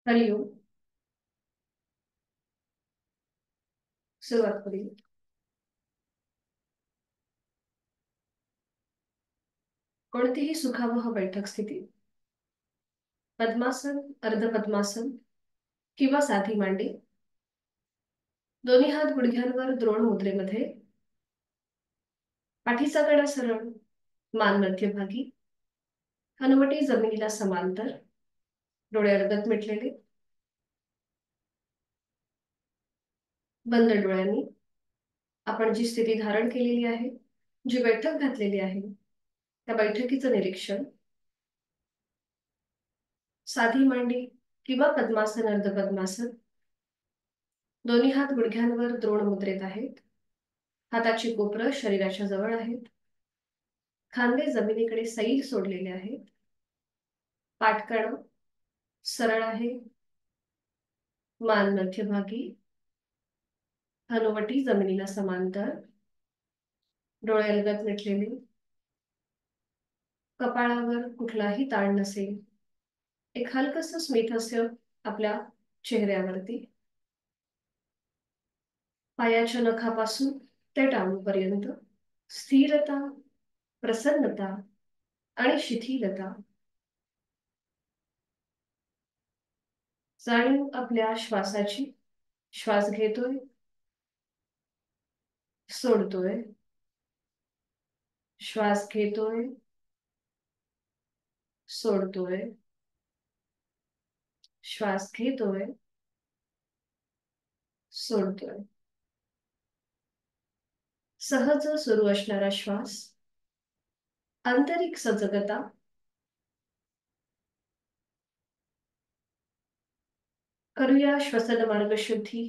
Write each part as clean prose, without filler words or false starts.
हरिओम. सुरुवात करूया. कोणतीही सुखावह बैठक स्थिती, पद्मासन, अर्ध पद्मासन किंवा साधी मांडी. दोन्ही हात गुडघ्यांवर द्रोण मुद्रेमध्ये. पाठीचा कणा सरळ, मान मध्यभागी, हनुवटी जमिनीला समांतर, डोळे अर्धत मिटलेले. बंद डोळ्यांनी आपण जी स्थिती धारण केलेली आहे, जी बैठक घातलेली आहे, त्या बैठकीचं निरीक्षण. साधी मांडी किंवा पद्मासन, अर्ध पद्मासन. दोन्ही हात गुडघ्यांवर द्रोण मुद्रेत आहेत. हाताची कोपरं शरीराच्या जवळ आहेत. खांदे जमिनीकडे सैल सोडलेले आहेत. पाठकणा सरळ आहे. मान मध्यभागी, हनुवटी जमिनीला समांतर, डोळे अलगद मिटलेले. कपाळावर कुठलाही ताण नसेल. एक हलकसं स्मितहास्य आपल्या चेहऱ्यावरती. पायाच्या नखापासून ते टाळूपर्यंत स्थिरता, प्रसन्नता आणि शिथिलता. जाणीव आपल्या श्वासाची. श्वास घेतोय, सोडतोय. श्वास घेतोय, सोडतोय. श्वास घेतोय, सोडतोय. सहज सुरू असणारा श्वास. आंतरिक सजगता. करूया श्वसन मार्ग शुद्धी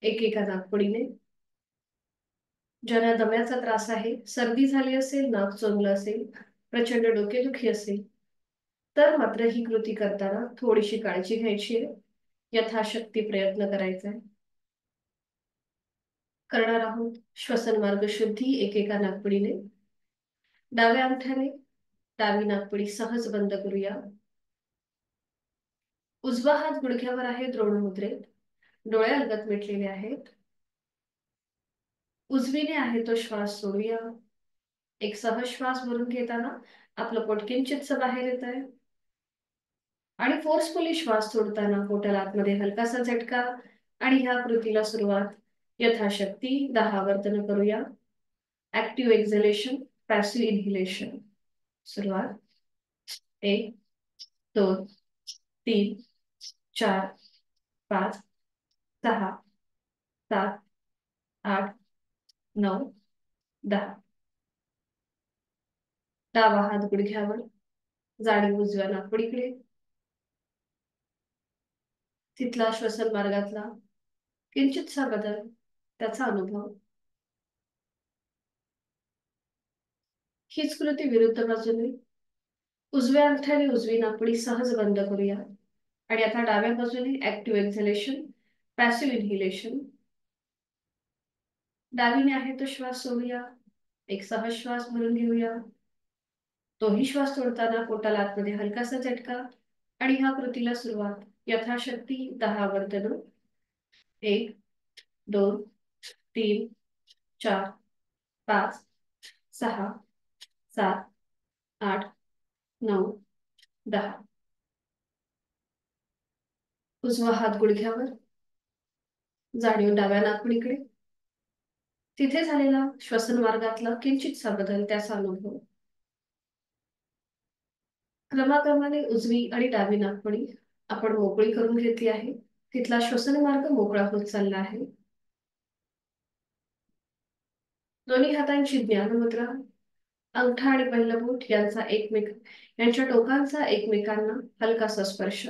एकेका नाकपुडीने. ज्यांना दम्याचा त्रास आहे, सर्दी झाली असेल, नाक चोंगलं असेल, प्रचंड डोकेदुखी असेल, तर मात्र ही कृती करताना थोडीशी काळजी घ्यायची आहे. यथाशक्ती प्रयत्न करायचा आहे. करणार आहोत श्वसन मार्ग शुद्धी एकेका नाकपुडीने. डाव्या अंगठ्याने डावी नाकपुडी सहज बंद करूया. उजवा हात गुडघ्यावर आहे द्रोण मुद्रेत. डोळे अलगद मिटलेले आहेत. उजवीने आहे तो श्वास सोडूया. एक सहज श्वास भरून घेताना आपलं पोट किंचितस बाहेर येत आहे आणि फोर्सफुली श्वास सोडताना पोटाला आतमध्ये हलकासा झटका. आणि ह्या कृतीला सुरुवात यथाशक्ती 10 वर्तन करूया. Active exhalation, passive inhalation. सुरुवात. 1, 2, 3, 4, 5, 6, 7, 8, 9, 10. डावा हात गुडघ्यावर, जाणीव उजव्या नाकपुडीकडे. तिथला श्वसन मार्गातला किंचितसा बदल, त्याचा अनुभव. हीच कृती विरुद्ध बाजूने. उजव्या अंगठ्याने उजवी नाकपुडी सहज बंद करूया. आणि आता डाव्या बाजूने ऍक्टिव्ह एक्झलेशन, पॅसिव्ह इन्हिलेशन. डावीने आहे तो श्वास सोडूया. एक सहज श्वास भरून घेऊया. तोही श्वास सोडताना पोटाला आतमध्ये हलकासा झटका. आणि ह्या कृतीला सुरुवात यथाशक्ती 10 वर्तन. 1, 2, 3, 4, 5, 6, 7, 8, 9, 10. उजवा हात गुडघ्यावर, जाणीव डाव्या नाकपुडीकडे. तिथे झालेला श्वसन मार्गातला किंचितसा बदल, त्याचा अनुभव. क्रमाक्रमाने उजवी आणि डावी नाकपुडी आपण मोकळी करून घेतली आहे. तिथला श्वसन मार्ग मोकळा होत चालला आहे. दोन्ही हातांची ज्ञानमुद्रा. अंगठा आणि पहिलं बोट यांच्या टोकांचा एकमेकांना हलकासा स्पर्श.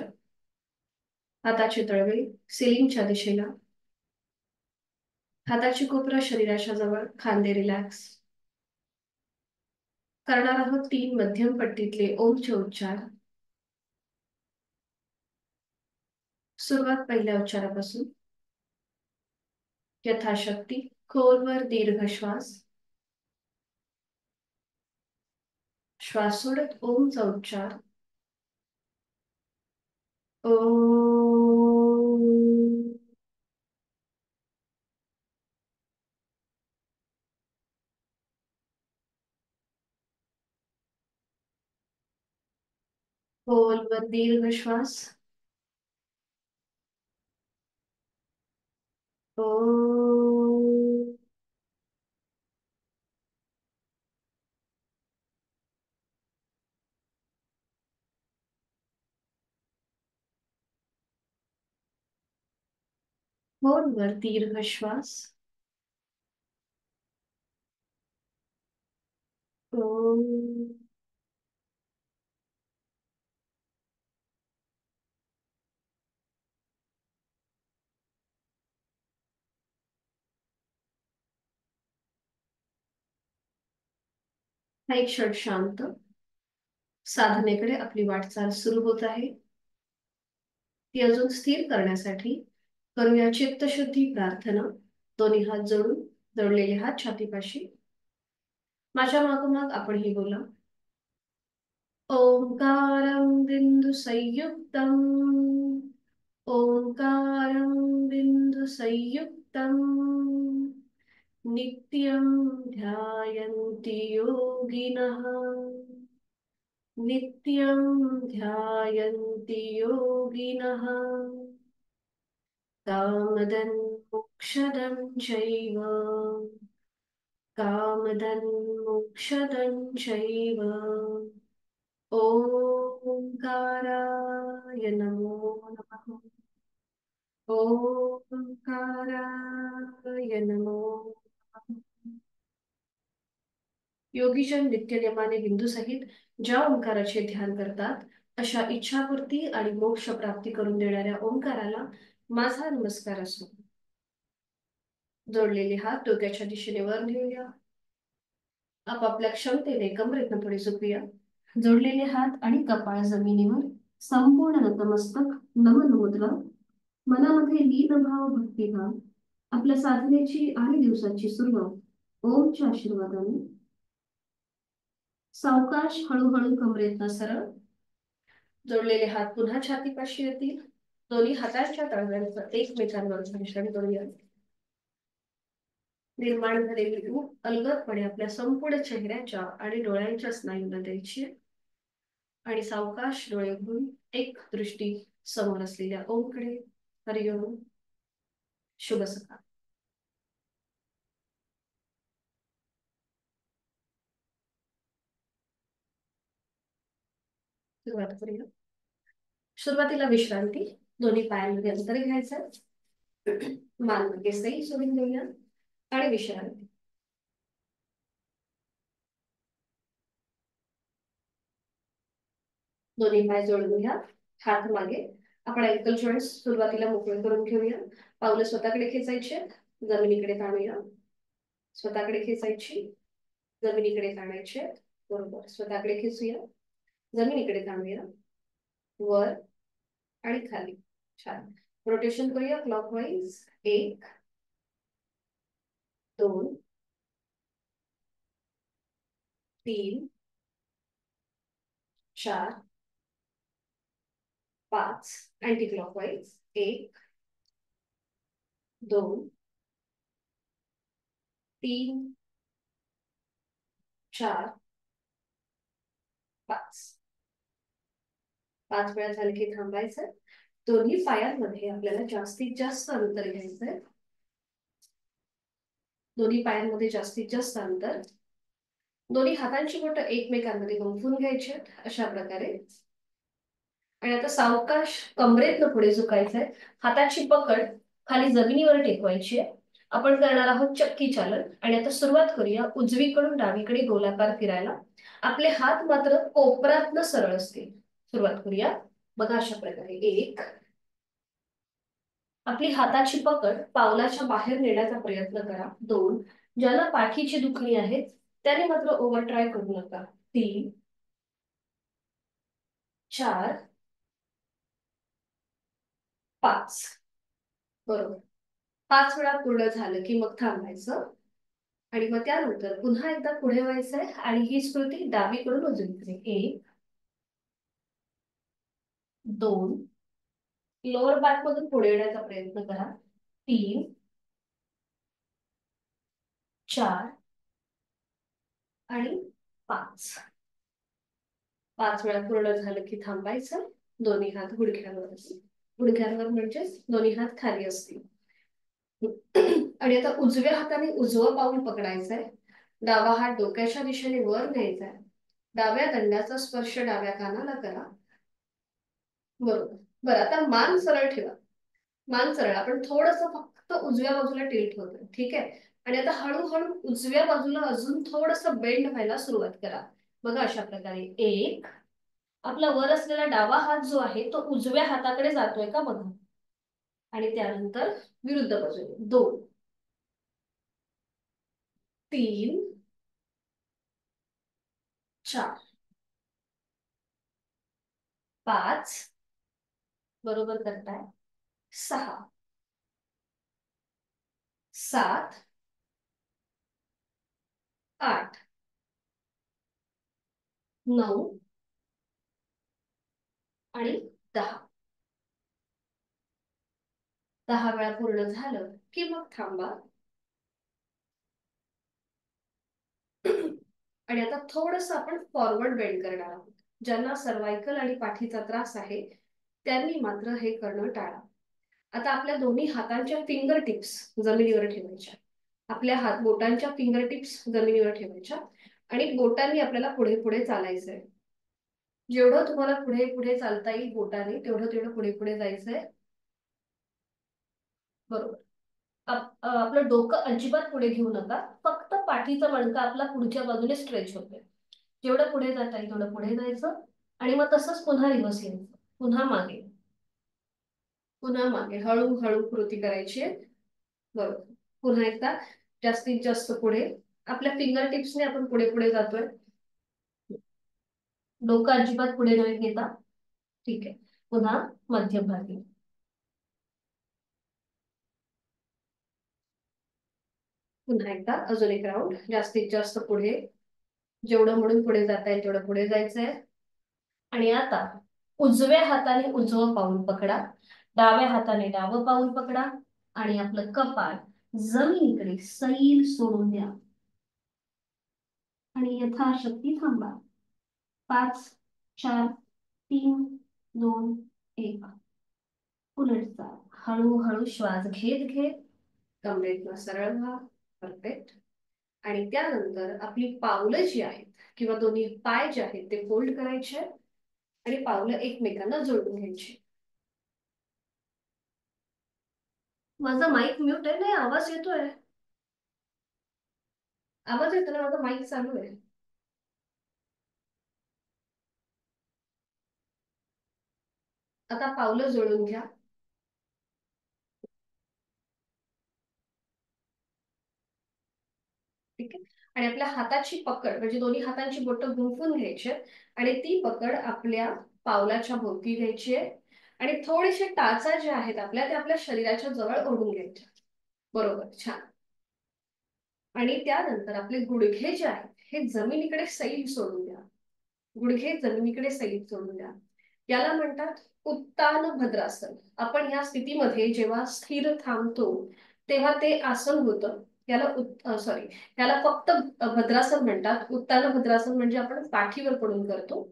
हाताचे तळवे सिलिंगच्या दिशेला. हाताची कोपरं शरीराच्या जवळ, खांदे रिलॅक्स. करणार आहोत 3 मध्यम पट्टीतले ओमचे उच्चार. सुरुवात पहिल्या उच्चारापासून. यथाशक्ती खोलवर दीर्घ श्वास. श्वास सोडत ओमचा उच्चार. ओम. खोलवर दीर्घ श्वास. ओम. खोलवर दीर्घ श्वास. ओम. हा एक क्षण शांत साधनेकडे आपली वाटचाल सुरू होत आहे. ती अजून स्थिर करण्यासाठी करूया चित्तशुद्धी प्रार्थना. दोन्ही हात जोडून, जोडलेले हात छातीपाशी. माझ्या मागोमाग आपणही बोला. ओंकारं बिंदु संयुक्तम्. ओंकारं बिंदु संयुक्तम्. नित्यं ध्यायन्ति योगिनः. नित्यं ध्यायन्ति योगिनः. कामदं मोक्षदं चैव. कामदं मोक्षदं चैव. ओंकाराय नमो नमः. ओंकाराय नमो नमः. योगीजन नित्यनेमाने बिंदूसहित ज्या ओंकाराचे ध्यान करतात, अशा इच्छापूर्ती आणि मोक्ष प्राप्ती करून देणाऱ्या ओंकाराला माझा नमस्कार असो. जोडलेले हात डोक्याच्या दिशेने वर नेऊया. आपापल्या क्षमतेने कमरेतनं थोडे झुकूया. जोडलेले हात आणि कपाळ जमिनीवर. संपूर्ण नतमस्तक. नमन मुद्रा. मनामध्ये लीन भाव, भक्तिभाव. आपल्या साधनेची आणि दिवसाची सुरुवात ओमच्या आशीर्वादाने. सावकाश हळूहळू कमरेतनं सरळ. जोडलेले हात पुन्हा छातीपाशी येतील. दोन्ही हातांच्या तळव्यांचं एकमेकांवर घर्षण करूया. निर्माण झालेली ऊब अलगदपणे आपल्या संपूर्ण चेहऱ्याच्या आणि डोळ्यांच्या स्नायूंना द्यायची. आणि सावकाश डोळे उघडून एक दृष्टी समोर असलेल्या ओमकडे. हरिओम. शुभ सकाळ. सुरुवात करूया. सुरुवातीला विश्रांती. दोन्ही पायांमध्ये अंतर घ्यायचं. मान केसही सोडून देऊया आणि विश्रांती. दोन्ही पाय जोडून घ्या. हात मागे. आपण अँकल जॉईंट्स सुरुवातीला मोकळे करून घेऊया. पावलं स्वतःकडे खेचायचे. जमिनीकडे ताणूया. स्वतःकडे खेचायची. जमिनीकडे ताणायचे. बरोबर. स्वतःकडे खेचूया. जमिनीकडे ताणूया. वर आणि खाली. छान. रोटेशन करूया क्लॉकवाईज. 1 2 3 4 5. Anti clockwise. 1 2 3 4 5. 5 वेळा झाले की थांबायचं. दोन्ही पायांमध्ये आपल्याला जास्तीत जास्त अंतर घ्यायचंय. दोन्ही पायांमध्ये जास्तीत जास्त अंतर. दोन्ही हातांची बोटं एकमेकांमध्ये गुंफून घ्यायची अशा प्रकारे. आणि आता सावकाश कमरेतनं पुढे झुकायचंय. हाताची पकड खाली जमिनीवर टेकवायची आहे. आपण करणार आहोत चक्की चालन. आणि आता सुरुवात करूया उजवीकडून डावीकडे गोलाकार फिरायला. आपले हात मात्र कोपरातनं सरळ असतील. सुरुवात करूया. बघा अशा प्रकारे. 1. आपली हाताची पकड पावलाच्या बाहेर नेण्याचा प्रयत्न करा. 2. ज्यांना पाठीची दुखणी आहेत त्याने मात्र ओव्हर ट्राय करू नका. 3 4 5. बरोबर. 5 वेळा पूर्ण झालं की मग थांबायचं. आणि मग त्यानंतर पुन्हा एकदा पुढे व्हायचंय आणि ही स्मृती डावीकडून उजवीकडे. 1 2 लोअर बॅक मधून पुढे येण्याचा प्रयत्न करा. 3, 4 आणि 5. 5 वेळा पूर्ण झालं की थांबायचं. दोन्ही हात गुडघ्यांवर असतील. गुडघ्यांवर म्हणजेच दोन्ही हात खाली असतील. आणि आता उजव्या हाताने उजवं पाऊल पकडायचंय. डावा हात डोक्याच्या दिशेने वर न्यायचा आहे. डाव्या दंडाचा स्पर्श डाव्या कानाला करा. बरोबर. बरं, आता मान सरळ ठेवा. मान सरळ. आपण थोडस फक्त उजव्या बाजूला टिल्ट होतोय. ठीक आहे. आणि आता हळूहळू उजव्या बाजूला अजून थोडस बेंड व्हायला सुरुवात करा. बघा अशा प्रकारे. 1. आपला वर असलेला डावा हात जो आहे तो उजव्या हाताकडे जातोय का बघा. आणि त्यानंतर विरुद्ध बाजूने. 2, 3, 4, 5. बरोबर करताय. 6, 7, 8, 9 आणि 10. 10 वेळा पूर्ण झालं की मग थांबा. आणि आता थोडस आपण फॉरवर्ड बेंड करणार आहोत. ज्यांना सर्वायकल आणि पाठीचा त्रास आहे त्यांनी मात्र हे करणं टाळा. आता आपल्या दोन्ही हातांच्या फिंगर टिप्स जमिनीवर ठेवायच्या. आपल्या हात बोटांच्या फिंगर टिप्स जमिनीवर ठेवायच्या आणि बोटांनी आपल्याला पुढे पुढे चालायचंय. जेवढं तुम्हाला पुढे पुढे चालता येईल बोटाने तेवढं तेवढं पुढे पुढे जायचंय. बरोबर. आपलं डोकं अजिबात पुढे घेऊ नका. फक्त पाठीचा मणका आपला पुढच्या बाजूने स्ट्रेच होतोय. जेवढं पुढे जाता येईल तेवढं पुढे जायचं आणि मग तसंच पुन्हा रिव्हर्स यायचं. पुन्हा मागे, पुन्हा मागे. हळूहळू कृती करायची आहे. बरोबर. पुन्हा एकदा जास्तीत जास्त पुढे. आपल्या फिंगर टिप्सने आपण पुढे पुढे जातोय. डोकं अजिबात पुढे न घेता. ठीक आहे. पुन्हा मध्यभागी. पुन्हा एकदा अजून एक राऊंड. जास्तीत जास्त पुढे. जेवढं म्हणून पुढे जाता येईल तेवढं पुढे जायचंय. आणि आता उजव्या हाताने उजवं पाऊल पकडा. डाव्या हाताने डावं पाऊल पकडा आणि आपलं कपाळ जमिनीकडे सैल सोडून द्या आणि यथाशक्ती थांबा. 5, 4, 3, 2, 1. पुनरुत्थान. हळूहळू श्वास घेत घेत कमरेतनं सरळ व्हा. परफेक्ट. आणि त्यानंतर आपली पावलं जी आहेत किंवा दोन्ही पाय जे आहेत ते फोल्ड करायचे आणि पावलं एकमेकांना जोडून घ्यायची. माझा माईक म्यूट आहे. नाही, आवाज येतोय. आवाज येतो ना. माझा माईक चालू आहे. आता पावलं जोडून घ्या. ठीक आहे. आणि आपल्या हाताची पकड म्हणजे दोन्ही हातांची बोटं गुंफून घ्यायची आणि ती पकड आपल्या पावलाच्या भोवती घ्यायची आहे आणि थोडेसे टाचा जे आहेत आपल्या ते आपल्या शरीराच्या जवळ ओढून घ्यायचे. बरोबर. छान. आणि त्यानंतर आपले गुडघे जे आहेत हे जमिनीकडे सैल सोडून द्या. गुडघे जमिनीकडे सैल सोडून द्या. याला म्हणतात उत्तान भद्रासन. आपण या स्थितीमध्ये जेव्हा स्थिर थांबतो तेव्हा ते आसन होतं. याला सॉरी, याला फक्त भद्रासन म्हणतात. उत्तान भद्रासन म्हणजे आपण पाठीवर पडून करतो.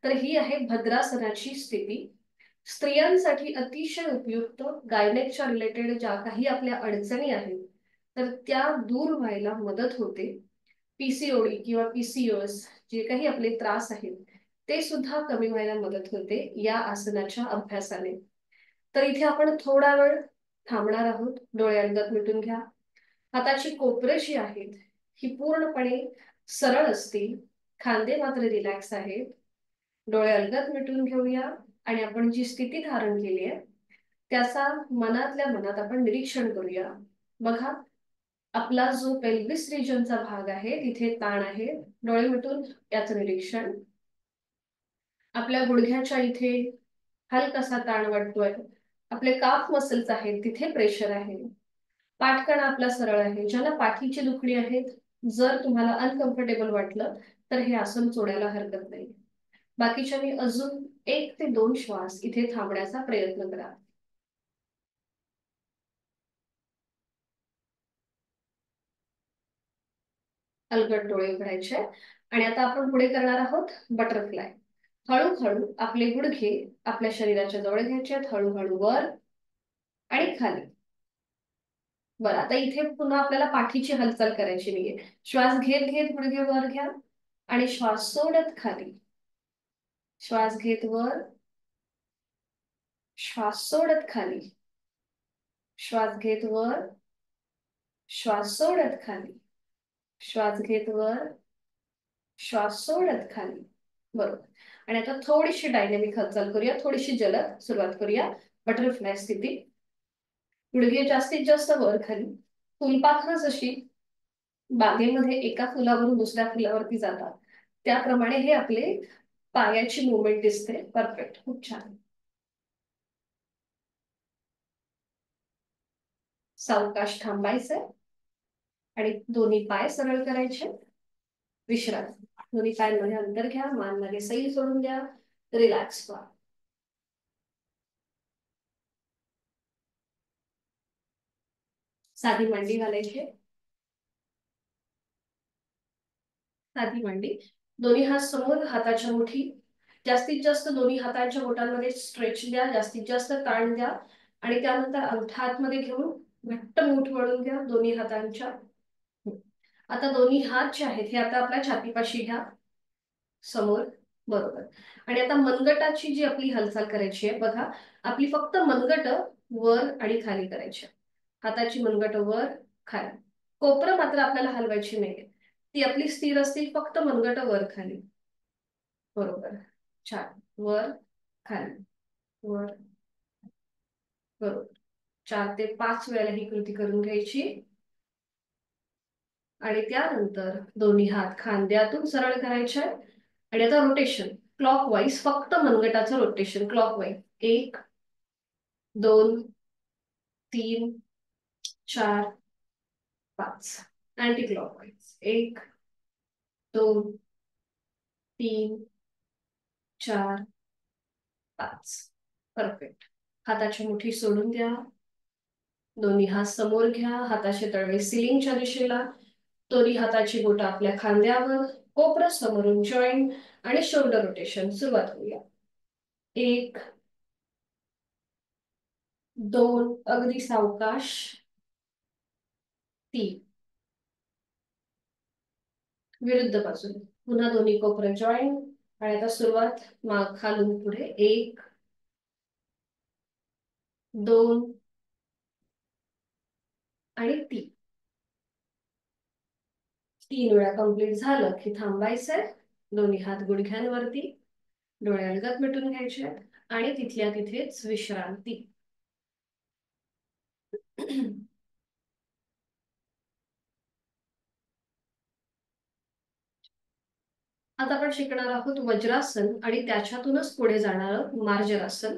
तर ही आहे भद्रासनाची स्थिती. स्त्रियांसाठी अतिशय उपयुक्त. गायनेकच्या रिलेटेड ज्या काही आपल्या अडचणी आहेत तर त्या दूर व्हायला मदत होते. पीसीओडी किंवा पीसीओएस जे काही आपले त्रास आहेत ते सुद्धा कमी व्हायला मदत होते या आसनाच्या अभ्यासाने. तर इथे आपण थोडा वेळ थांबणार आहोत. डोळे अलगद मिटून घ्या. हाताची कोपरे जी आहेत ही पूर्णपणे सरळ असतील. खांदे मात्र रिलॅक्स आहेत. डोळे अलगद मिटून घेऊया आणि आपण जी स्थिती धारण केली आहे त्याचा मनातल्या मनात आपण निरीक्षण करूया. बघा, आपला जो पेल्विस रिजनचा भाग आहे तिथे ताण आहे. डोळे मिटून याचं निरीक्षण. आपल्या गुडघ्याच्या इथे हलकासा ताण वाटतोय. आपले काफ मसल्स आहेत तिथे प्रेशर आहे. पाठकणा आपला सरळ आहे. ज्याला पाठीची दुखणी आहेत जर तुम्हाला अनकम्फर्टेबल वाटलं तर हे आसन सोडायला हरकत नाही. बाकीच्या मी अजून 1 ते 2 श्वास इथे थांबण्याचा प्रयत्न करा. अलगद डोळे उघडायचे. आणि आता आपण पुढे करणार आहोत बटरफ्लाय. हळूहळू आपले गुडघे आपल्या शरीराच्या जवळ घ्यायचे आहेत, हळूहळू वर आणि खाली. बरं, आता इथे पुन्हा आपल्याला पाठीची हालचाल करायची नाहीये. श्वास घेत घेत गुडघे वर घ्या आणि श्वास सोडत खाली. श्वास घेत वर, श्वास सोडत खाली. श्वास घेत वर, श्वास सोडत खाली. श्वास घेत वर, श्वास सोडत खाली. बरोबर. आणि आता थोडीशी डायनेमिक हालचाल करूया, थोडीशी जलद सुरुवात करूया. बटरफ्लाय स्थिती. गुडघे जास्तीत जास्त वर खाली. फुलपाखरं जशी बागेमध्ये एका फुलावरून दुसऱ्या फुलावरती जातात, त्याप्रमाणे हे आपले पायाची मुवमेंट दिसते. परफेक्ट, खूप छान. सावकाश थांबायचंय आणि दोन्ही पाय सरळ करायचे. विश्रांती. दोन्ही पायांमध्ये अंतर घ्या, मान मागे सैल सोडून द्या, रिलॅक्स व्हा. साधी मांडी घालायची. साधी मांडी. दोन्ही हात समोर, हाताच्या मुठी. जास्तीत जास्त दोन्ही हातांच्या बोटांमध्ये स्ट्रेच द्या, जास्तीत जास्त ताण द्या. आणि त्यानंतर अंगठा आतमध्ये घेऊन घट्ट मूठ वळून घ्या दोन्ही हातांच्या. आता दोन्ही हात जे आहेत हे आता आपल्या छातीपाशी घ्या, समोर. बरोबर. आणि आता मनगटाची जी आपली हालचाल करायची आहे बघा, आपली फक्त मनगट वर आणि खाली करायची. हाताची मनगट वर खाली. कोपरं मात्र आपल्याला हलवायची नाहीये, ती आपली स्थिर असतील, फक्त मनगट वर खाली. बरोबर. छान. वर खाली, वर. बरोबर. 4 ते 5 वेळेला ही कृती करून घ्यायची. आणि त्यानंतर दोन्ही हात खांद्यातून सरळ करायचे. आणि आता रोटेशन क्लॉकवाईज, फक्त मनगटाचं rotation clockwise. 1, 2, 3, 4, 5. Anti clockwise. 1, 2, 3, 4, 5. Perfect. हाताची मुठी सोडून द्या. दोन्ही हात समोर घ्या, हाताचे तळवे सिलिंगच्या दिशेला. दोन्ही हाताची बोटं आपल्या खांद्यावर. कोपरं समोरून जॉईंट आणि शोल्डर रोटेशन. सुरुवात करूया. 1, 2, अगदी सावकाश. 3, विरुद्ध बाजूने. पुन्हा दोन्ही कोपरं जॉईंट. आणि आता सुरुवात माग खालून पुढे. 1, 2 आणि 3. 3 वेळा कंप्लीट झालं की थांबायचंय. दोन्ही हात गुडघ्यांवरती. डोळे अलगद मिटून घ्यायचे आणि तिथल्या तिथेच विश्रांती. आता आपण शिकणार आहोत वज्रासन आणि त्याच्यातूनच पुढे जाणार मार्जरासन.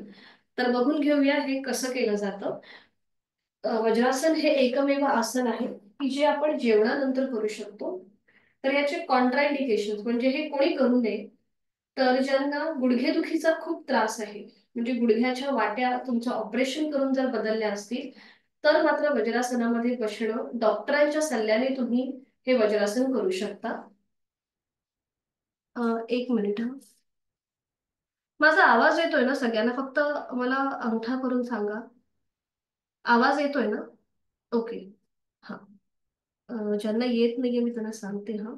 तर बघून घेऊया हे कसं केलं जातं. वज्रासन हे एकमेव आसन आहे की जे आपण जेवणानंतर करू शकतो. तर याचे कॉन्ट्राइंडिकेशन म्हणजे हे कोणी करू नये, तर ज्यांना गुडघेदुखीचा खूप त्रास आहे, म्हणजे गुडघ्याच्या वाट्या तुमचं ऑपरेशन करून जर बदलल्या असतील, तर मात्र वज्रासनामध्ये बसणं, डॉक्टरांच्या सल्ल्याने तुम्ही हे वज्रासन करू शकता. 1 मिनिट. माझा आवाज येतोय ना सगळ्यांना? फक्त मला अंगठा करून सांगा. आवाज येतोय ना? ओके. हा. ज्यांना येत नाहीये मी त्यांना सांगते. हा.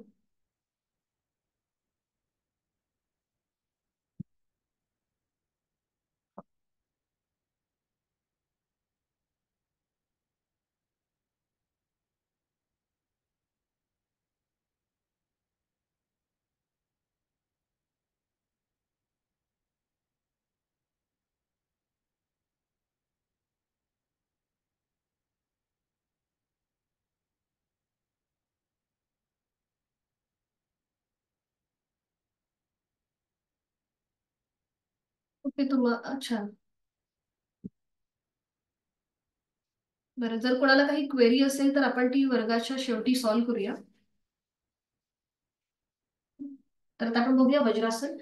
ओके. अच्छा. बरं, जर कोणाला काही क्वेरी असेल तर आपण ती वर्गाच्या शेवटी सॉल्व्ह करूया. तर आता आपण बघूया वज्रासन.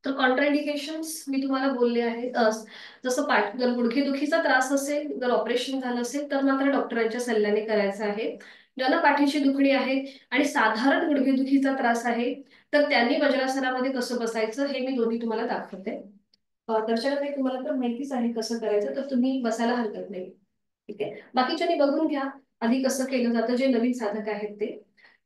तर कॉन्ट्राइंडिकेशन्स मी तुम्हाला बोलले आहे. जसं जर गुडघेदुखीचा त्रास असेल, जर ऑपरेशन झालं असेल, तर मात्र डॉक्टरांच्या सल्ल्याने करायचं आहे. ज्यांना पाठीची दुखणी आहे आणि साधारण गुडघेदुखीचा त्रास आहे, तर त्यांनी वज्रासनामध्ये कसं बसायचं हे मी दोन्ही तुम्हाला दाखवते. दर्शनाताई, तुम्हाला तर माहितीच आहे कसं करायचं, तर तुम्ही बसायला हरकत नाही. ठीक आहे, बाकीच्यांनी बघून घ्या आधी कसं केलं जातं, जे नवीन साधक आहेत ते.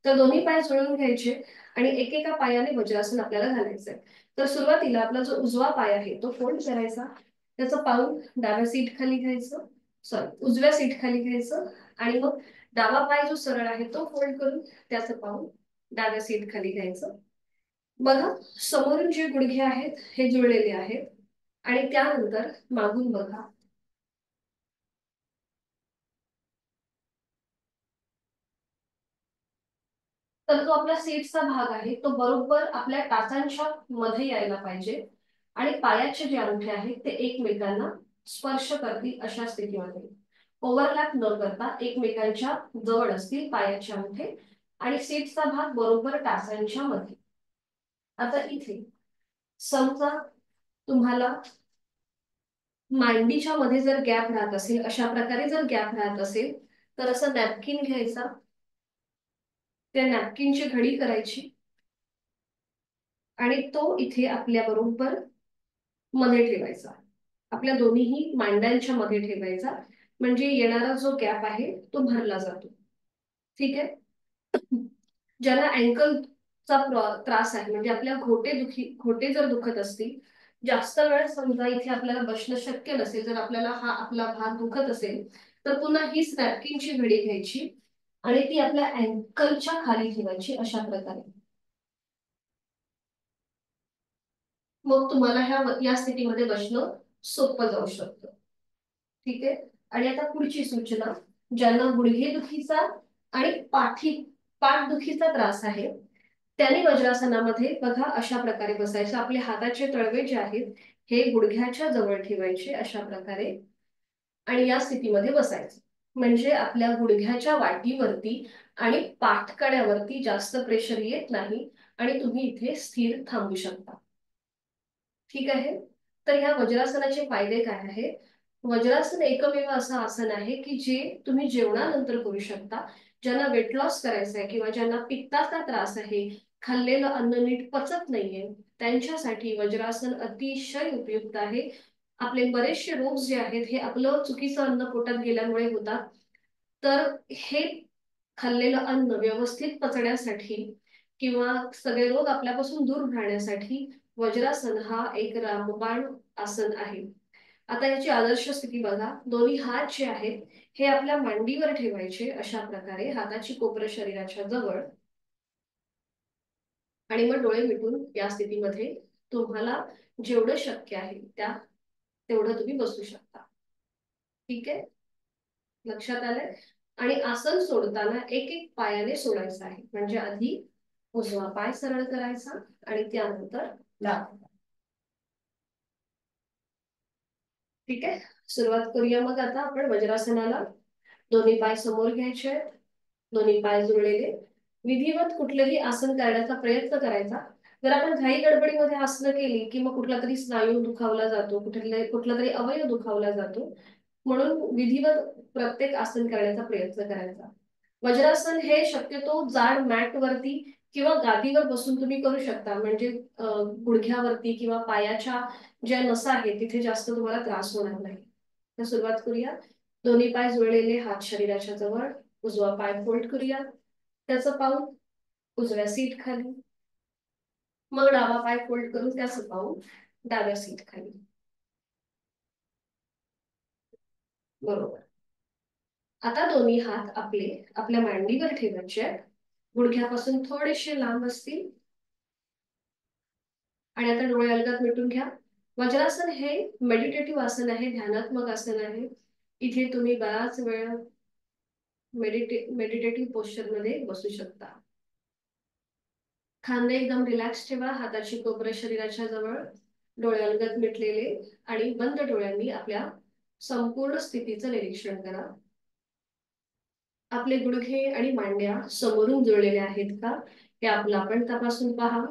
तर दोन्ही पाय जुळवून घ्यायचे आणि एकेका पायाने वज्रासन आपल्याला घालायचंय. तर सुरुवातीला आपला जो उजवा पाय आहे तो फोल्ड करायचा, त्याचं पाऊल डाव्या सीट खाली घ्यायचं, सॉरी उजव्या सीट खाली घ्यायचं, आणि मग डावा पाय जो सरळ आहे तो फोल्ड करून त्याचं पाऊल डाव्या सीट खाली घ्यायचं. बघा, समोरून जे गुडघे आहेत हे जुळलेले आहेत, आणि त्यानंतर मागून बघा. तर जो आपला सीटचा भाग आहे तो बरोबर आपल्या टाचांच्या मध्ये यायला पाहिजे, आणि पायाचे जे अंगठे आहेत ते एकमेकांना स्पर्श करतील अशा स्थितीमध्ये, ओव्हरलॅप न करता एकमेकांच्या जवळ असतील पायाचे अंगठे, आणि सीटचा भाग बरोबर टाचांच्या मध्ये. आता इथे समजा तुम्हाला मांडीच्या मध्ये जर गॅप राहत असेल, अशा प्रकारे जर गॅप राहत असेल, तर असं नॅपकिन घ्यायचा, त्या नॅपकिनची घडी करायची, आणि तो इथे आपल्या बरोबर मध्ये ठेवायचा, आपल्या दोन्हीही मांड्यांच्या मध्ये ठेवायचा, म्हणजे येणारा जो गॅप आहे तो भरला जातो. ठीक आहे. ज्यांना अँकलचा त्रास आहे, म्हणजे आपल्या घोटे जर दुखत असतील, जास्त वेळ समजा इथे आपल्याला बसणं शक्य नसेल, जर आपल्याला हा आपला भाग दुखत असेल, तर पुन्हा ही नॅपकिनची घडी घ्यायची आणि ती आपल्या अँकलच्या खाली ठेवायची अशा प्रकारे. मग तुम्हाला या स्थितीमध्ये बसणं सोपं जाऊ शकतं. ठीक आहे. आणि आता पुढची सूचना, ज्यांना गुडघेदुखीचा आणि पाठदुखीचा त्रास आहे, त्यांनी वज्रासनामध्ये बघा अशा प्रकारे बसायचं. आपले हाताचे तळवे जे आहेत हे गुडघ्याच्या जवळ ठेवायचे अशा प्रकारे, आणि या स्थितीमध्ये बसायचं, म्हणजे आपल्या गुडघ्याच्या वाटीवरती आणि पाठकड्यावरती जास्त प्रेशर येत नाही, आणि तुम्ही इथे स्थिर थांबू शकता. ठीक आहे. तर ह्या वज्रासनाचे फायदे काय आहे? वज्रासन एकमेव असं आसन आहे की जे तुम्ही जेवणानंतर करू शकता. ज्यांना वेट लॉस करायचं आहे किंवा ज्यांना पित्ताचा त्रास आहे, खाल्लेलं अन्न नीट पचत नाहीये, त्यांच्यासाठी वज्रासन अतिशय उपयुक्त आहे. आपले बरेचसे रोग जे आहेत हे आपलं चुकीचं अन्न पोटात गेल्यामुळे होतात. तर हे खाल्लेलं अन्न व्यवस्थित पचण्यासाठी किंवा सगळे रोग आपल्यापासून दूर राहण्यासाठी वज्रासन हा एक रामबाण आसन आहे. आता याची आदर्श स्थिती बघा, दोन्ही हात जे आहेत हे आपल्या मांडीवर ठेवायचे अशा प्रकारे, हाताची कोपरं शरीराच्या जवळ, आणि मग डोळे मिटून या स्थितीमध्ये तुम्हाला जेवढं शक्य आहे तेवढं तुम्ही बसू शकता. ठीक आहे, लक्षात आलंय? आणि आसन सोडताना एक एक पायाने सोडायचं आहे, म्हणजे आधी उजवा पाय सरळ करायचा आणि त्यानंतर डावा. ठीक आहे, सुरुवात करूया मग आता आपण वज्रासनाला. दोन्ही पाय समोर घ्यायचे, दोन्ही पाय जुळलेले. विधिवत कुठलेही आसन करण्याचा प्रयत्न करायचा. जर आपण घाई गडबडीमध्ये आसनं केली की मग कुठला तरी स्नायू दुखावला जातो, कुठला तरी अवयव दुखावला जातो, म्हणून विधिवत प्रत्येक आसन करण्याचा प्रयत्न करायचा. वज्रासन हे शक्यतो जाड मॅट वरती किंवा गादीवर बसून तुम्ही करू शकता, म्हणजे गुडघ्यावरती किंवा पायाच्या ज्या नसा आहेत तिथे जास्त तुम्हाला त्रास होणार नाही. तर सुरुवात करूया. दोन्ही पाय जुळलेले, हात शरीराच्या जवळ, उजवा पाय फोल्ड करूया, त्याचं पाऊल उजव्या सीट खाली, मग डावा पाय फोल्ड करून त्याचं पाऊल डाव्या सीट खाली. बरोबर. आता दोन्ही हात आपल्या मांडीवर ठेवायचे आहेत, गुडघ्यापासून थोडेसे लांब असतील, आणि आता डोळे अलगद मिटून घ्या. वज्रासन हे मेडिटेटिव्ह आसन आहे, ध्यानात्मक आसन आहे. इथे तुम्ही बराच वेळ मेडिटेटिव्ह पोस्चर मध्ये बसू शकता. खांदे एकदम रिलॅक्स ठेवा, हाताची कोपरं शरीराच्या जवळ, डोळे अलगद मिटलेले, आणि बंद डोळ्यांनी आपल्या संपूर्ण स्थितीचं निरीक्षण करा. आपले गुडघे आणि मांड्या समोरून जुळलेले आहेत का हे आपण तपासून पहा.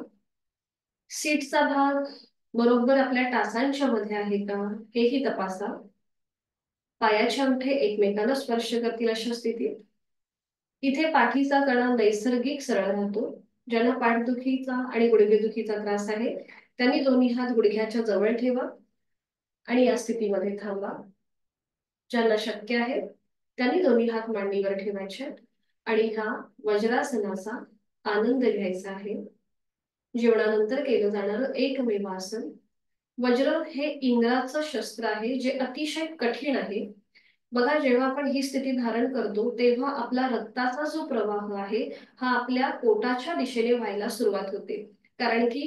सीटचा भाग बरोबर आपल्या टाचांच्या मध्ये आहे का हेही तपासा. पायाचे अंगठे एकमेकांना स्पर्श करतील अशा स्थितीत. इथे पाठीचा कणा नैसर्गिक सरळ राहतो. ज्यांना पाठदुखीचा आणि गुडघेदुखीचा त्रास आहे त्यांनी दोन्ही हात गुडघ्याच्या जवळ ठेवा आणि या स्थितीमध्ये थांबा. ज्यांना शक्य आहे त्यांनी दोन्ही हात मांडीवर ठेवायचे आणि हा वज्रासनाचा आनंद घ्यायचा आहे. जेवणानंतर केलं जाणारं एकमेव आसन. वज्र हे इंद्राचं शस्त्र आहे जे अतिशय कठीण आहे. बघा, जेव्हा आपण ही स्थिती धारण करतो तेव्हा आपला रक्ताचा जो प्रवाह आहे हा आपल्या पोटाच्या दिशेने व्हायला सुरुवात होते. कारण की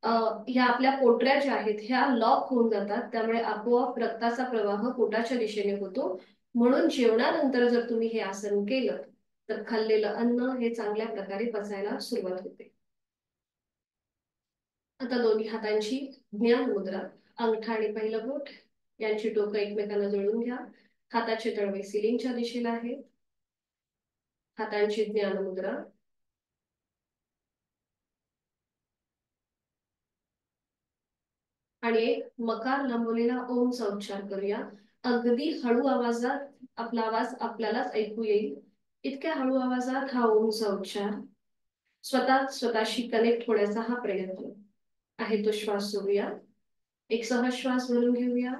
ह्या आपल्या पोटऱ्या ज्या आहेत ह्या लॉक होऊन जातात, त्यामुळे आपोआप रक्ताचा प्रवाह पोटाच्या दिशेने होतो. म्हणून जेवणानंतर जर तुम्ही हे आसन केलं तर खाल्लेलं अन्न हे चांगल्या प्रकारे पचायला सुरुवात होते. आता दोन्ही हातांची ज्ञान मुद्रा. अंगठा आणि पहिलं बोट यांची टोकं एकमेकांना जोडून घ्या. हाताचे तळवे सिलिंगच्या दिशेला आहे. हातांची ज्ञान मुद्रा. आणि एक मकार लांबवलेला ओमचा उच्चार करूया. अगदी हळू आवाजात आपला आवाज आपल्यालाच ऐकू येईल इतक्या हळू आवाजात हा ओमचा उच्चार. स्वतःशी कनेक्ट होण्याचा हा प्रयत्न आहे. तो श्वास सोडूया. एक सहज श्वास भरून घेऊया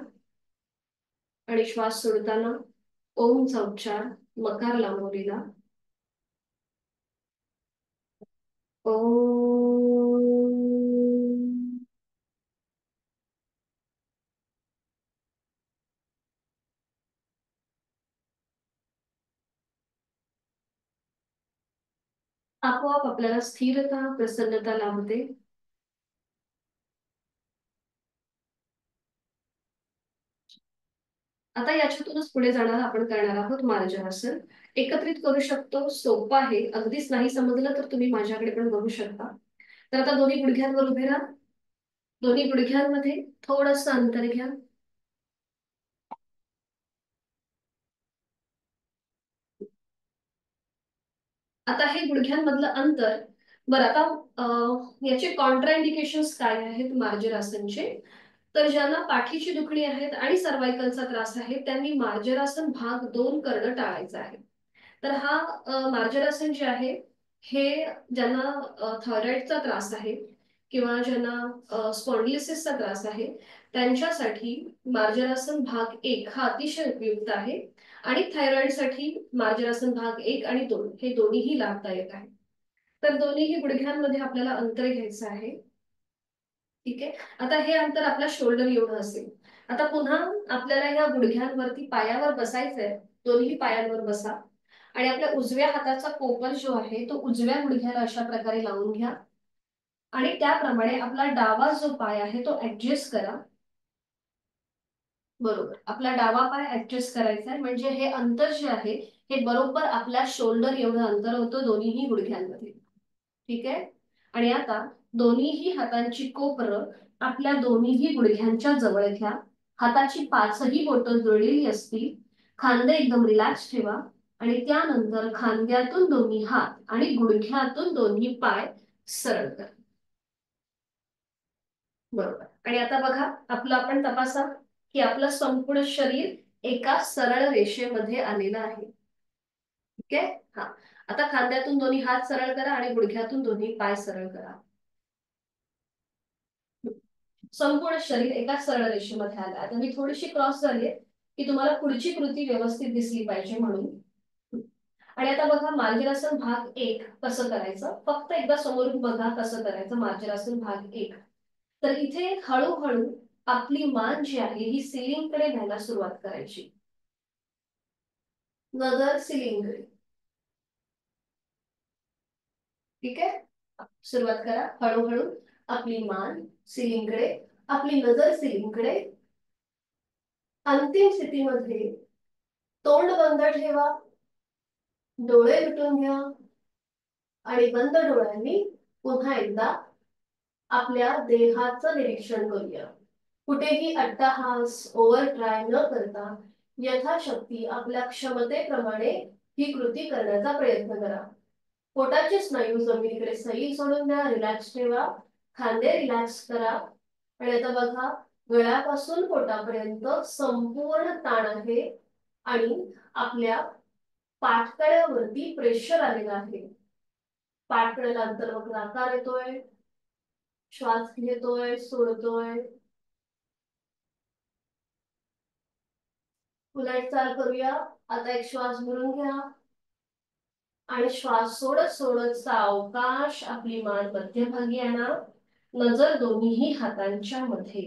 आणि श्वास सोडताना ओमचा उच्चार मकार लांबवलेला. ओम. आपोआप आपल्याला स्थिरता प्रसन्नता लाभते. आता याच्यातूनच पुढे जाणार आपण करणार आहोत मार्जनासन. एकत्रित करू शकतो, सोपं आहे. अगदीच नाही समजलं तर तुम्ही माझ्याकडे पण बघू शकता. तर आता दोन्ही गुडघ्यांवर उभे राहा. दोन्ही गुडघ्यांमध्ये थोडस अंतर घ्या. आता हे गुडघ्यांमधलं अंतर. बरं, आता याचे कॉन्ट्राइंडिकेशन काय आहेत मार्जरासनचे? तर ज्यांना पाठीची दुखणी आहेत आणि सर्वायकलचा त्रास आहे त्यांनी मार्जरासन भाग 2 करणं टाळायचं आहे. तर हा मार्जरासन जे आहे हे ज्यांना थायरॉइडचा त्रास आहे किंवा ज्यांना स्पॉन्डिलिसिसचा त्रास आहे त्यांच्यासाठी मार्जरासन भाग 1 हा अतिशय उपयुक्त आहे. आणि थायरॉइडसाठी मार्जरासन भाग 1 आणि 2 हे दोन्हीही लाभदायक आहे. तर दोन्हीही गुडघ्यांमध्ये आपल्याला अंतर घ्यायचं आहे. ठीक आहे. आता हे अंतर आपल्या शोल्डर एवढं असेल. आता पुन्हा आपल्याला या गुडघ्यांवरती पायावर बसायचंय. दोन्ही पायांवर बसा आणि आपल्या उजव्या हाताचा कोपर जो आहे तो उजव्या गुडघ्याला अशा प्रकारे लावून घ्या आणि त्याप्रमाणे आपला डावा जो पाय आहे तो ऍडजस्ट करा. बरोबर, आपला डावा पाय ऍडजस्ट करायचा आहे म्हणजे हे अंतर जे आहे हे बरोबर आपल्या शोल्डर एवढं अंतर होतं दोन्हीही गुडघ्यांमध्ये. ठीक आहे. आणि आता दोन्हीही हातांची कोपरं आपल्या दोन्हीही गुडघ्यांच्या जवळ घ्या. हाताची पाचही बोटं जुळलेली असतील. खांदे एकदम रिलॅक्स ठेवा आणि त्यानंतर खांद्यातून दोन्ही हात आणि गुडघ्यातून दोन्ही पाय सरळ करा. बरोबर. आणि आता बघा, आपलं आपण तपासा की आपलं संपूर्ण शरीर एका सरळ रेषेमध्ये आलेलं आहे. ठीक आहे. हा, आता खांद्यातून दोन्ही हात सरळ करा आणि गुडघ्यातून दोन्ही पाय सरळ करा. संपूर्ण शरीर एका सरळ रेषेमध्ये आलं. आता मी थोडीशी क्रॉस झाली की तुम्हाला पुढची कृती व्यवस्थित दिसली पाहिजे म्हणून. आणि आता बघा, मार्जरासन भाग 1 कसं करायचं. फक्त एकदा समोरून बघा कसं करायचं मार्जरासन भाग 1. तर इथे हळूहळू आपली मान जी आहे ही सिलिंगकडे न्यायला सुरुवात करायची. नजर सिलिंगकडे. ठीक आहे. सुरुवात करा. हळूहळू आपली मान सिलिंगकडे, आपली नजर सिलिंगकडे. अंतिम स्थितीमध्ये तोंड बंद ठेवा, डोळे मिटून घ्या आणि बंद डोळ्यांनी पुन्हा एकदा आपल्या देहाचं निरीक्षण करूया. कुठेही अट्टहास ओव्हर ट्राय न करता यथाशक्ती आपल्या क्षमतेप्रमाणे ही कृती करण्याचा प्रयत्न करा. पोटाचे स्नायू जमिनीकडे सैल सोडून द्या. रिलॅक्स ठेवा. खांदे रिलॅक्स करा. आणि आता बघा, गळ्यापासून पोटापर्यंत संपूर्ण ताण आहे आणि आपल्या पाठकड्यावरती प्रेशर आलेलं आहे. पाठकड्याला अंतर्मुख आकार येतोय, श्वास घेतोय, सोडतोय. पुन्हा एक चाल करूया. आता एक श्वास भरून घ्या आणि श्वास सोडत सोडत सावकाश आपली मान मध्यभागी आणा. नजर दोन्ही हातांच्या मध्ये.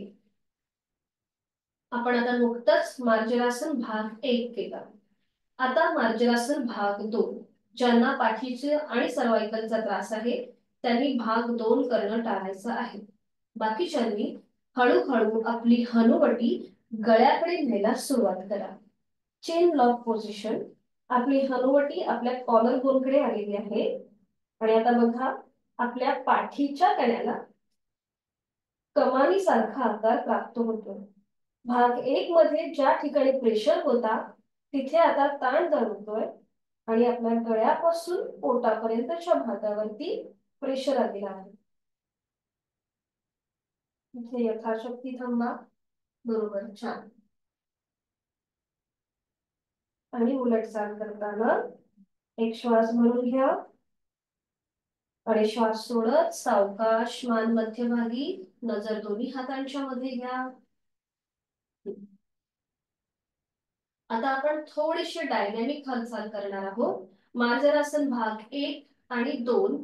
आपण आता नुकतंच मार्जरासन भाग 1 केला. आता मार्जरासन भाग 2. ज्यांना पाठीचे आणि सर्वाइकलचा त्रास आहे त्यांनी भाग 2 करणं टाळायचं आहे. बाकीच्यांनी हळूहळू आपली हनुवटी गळ्याकडे न्यायला सुरुवात करा. Chain lock position. आपली हनुवटी आपल्या कॉलर बोनकडे आलेली आहे आणि आता बघा आपल्या पाठीच्या कण्याला कमानी सारखा आकार प्राप्त होतो. भाग 1 मध्ये ज्या ठिकाणी प्रेशर होता तिथे आता ताण जाणवतोय आणि आपल्या गळ्यापासून पोटापर्यंतच्या भागावरती प्रेशर आलेला आहे. इथे यथाशक्ती थांबा. बरोबर, छान. आणि उलट चाल करताना एक श्वास भरून घ्या आणि श्वास सोडत सावकाश मान मध्यभागी. नजर दोन्ही हातांच्या मध्ये घ्या. आता आपण थोडीशी डायनॅमिक हालचाल करणार आहोत. मार्जरासन भाग 1 आणि 2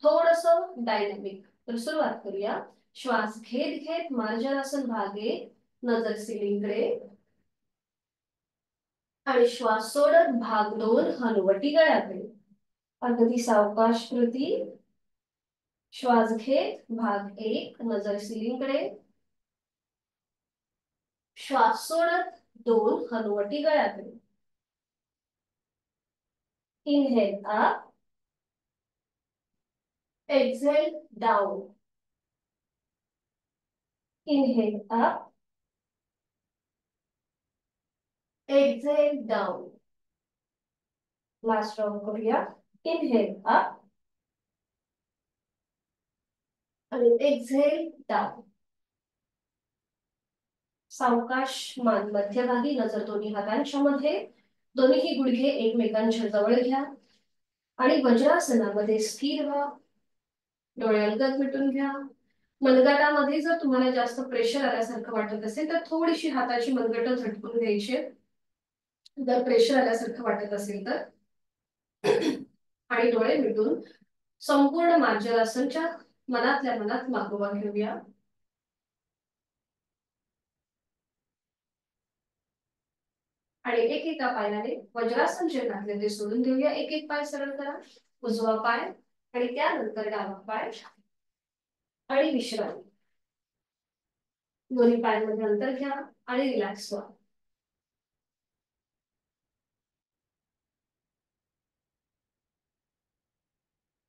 थोडंसं डायनॅमिक. तर सुरुवात करूया. श्वास घेत घेत मार्जरासन भाग 1, नजर सिलिंगकडे. आणि श्वास सोडत भाग 2, हनुवटी गळ्याकडे. अगदी सावकाश कृती. श्वास घेत भाग 1, नजर सिलिंगकडे. श्वास सोडत 2, हनुवटी गळ्याकडे. Inhale up, exhale down. Inhale up, exhale down. Last round करूया. Inhale up आणि exhale down. सावकाश मान मध्यभागी. नजर दोन्ही हातांच्या मध्ये. दोन्ही गुडघे एकमेकांच्या जवळ घ्या आणि वज्रासनामध्ये स्थिर व्हा. डोळे अलगद मिटून घ्या. मनगटामध्ये जर तुम्हाला जास्त प्रेशर आल्यासारखं वाटत असेल तर थोडीशी हाताची मनगट झटकून घ्यायची. जर प्रेशर आल्यासारखं वाटत असेल तर. आणि डोळे मिटून संपूर्ण मार्जरासनच्या मनातल्या मनात मागोवा घेऊया. आणि एक एका पायाने वज्रासन जे घातले ते सोडून देऊया. एक एक पाय सरळ करा. उजवा पाय आणि त्यानंतर डावा पाय आणि विश्रांती. दोन्ही पायांमध्ये अंतर घ्या आणि रिलॅक्स व्हा.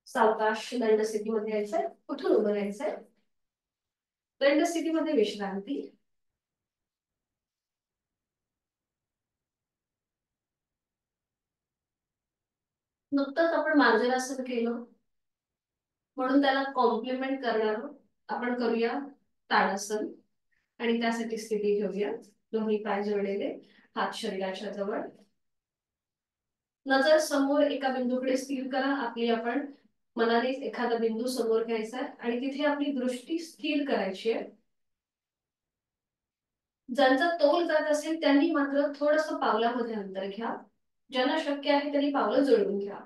सावकाश दंड स्थितीमध्ये यायचंय. उठून उभं राहायचंय. दंड स्थितीमध्ये विश्रांती. नुकतंच आपण मार्जरासन केलं म्हणून त्याला कॉम्प्लिमेंट करणार आपण करूया ताडासन. आणि त्यासाठी स्थिती घेऊया. दोन्ही पाय जोडलेले, हात शरीराच्या जवळ. नजर समोर एका बिंदूकडे स्थिर करा. आपली आपण मनाने एखादा बिंदू समोर घ्यायचा आणि तिथे आपली दृष्टी स्थिर करायची आहे. ज्यांचा तोल जात असेल त्यांनी मात्र थोडंसं पावलामध्ये अंतर घ्या. ज्यांना शक्य आहे त्यांनी पावलं जोडून घ्या.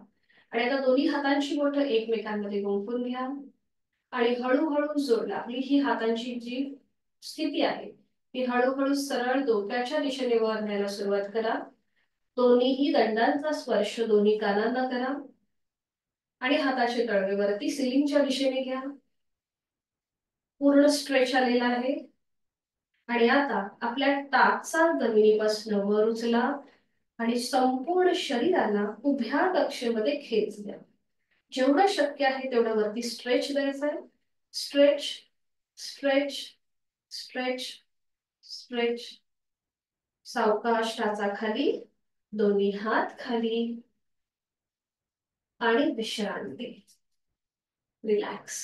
आणि आता दोन्ही हातांची बोटं एकमेकांमध्ये गुंफून घ्या आणि हळूहळू जोडला. आपली ही हातांची जी स्थिती आहे ती हळूहळू सरळ डोक्याच्या दिशेने वर न्यायला सुरुवात करा. दोन्हीही दंडांचा स्पर्श दोन्ही कानांना करा आणि हाताचे तळवे वरती सिलिंगच्या दिशेने घ्या. पूर्ण स्ट्रेच आलेला आहे. आणि आता आपल्या टाचा जमिनीपासून वर उचला आणि संपूर्ण शरीराला उभ्या कक्षेमध्ये खेच द्या. जेवढं शक्य आहे तेवढं वरती स्ट्रेच द्यायचंय. Stretch, stretch, stretch, stretch. सावकाश टाचा खाली. दोन्ही हात खाली आणि विश्रांती. रिलॅक्स.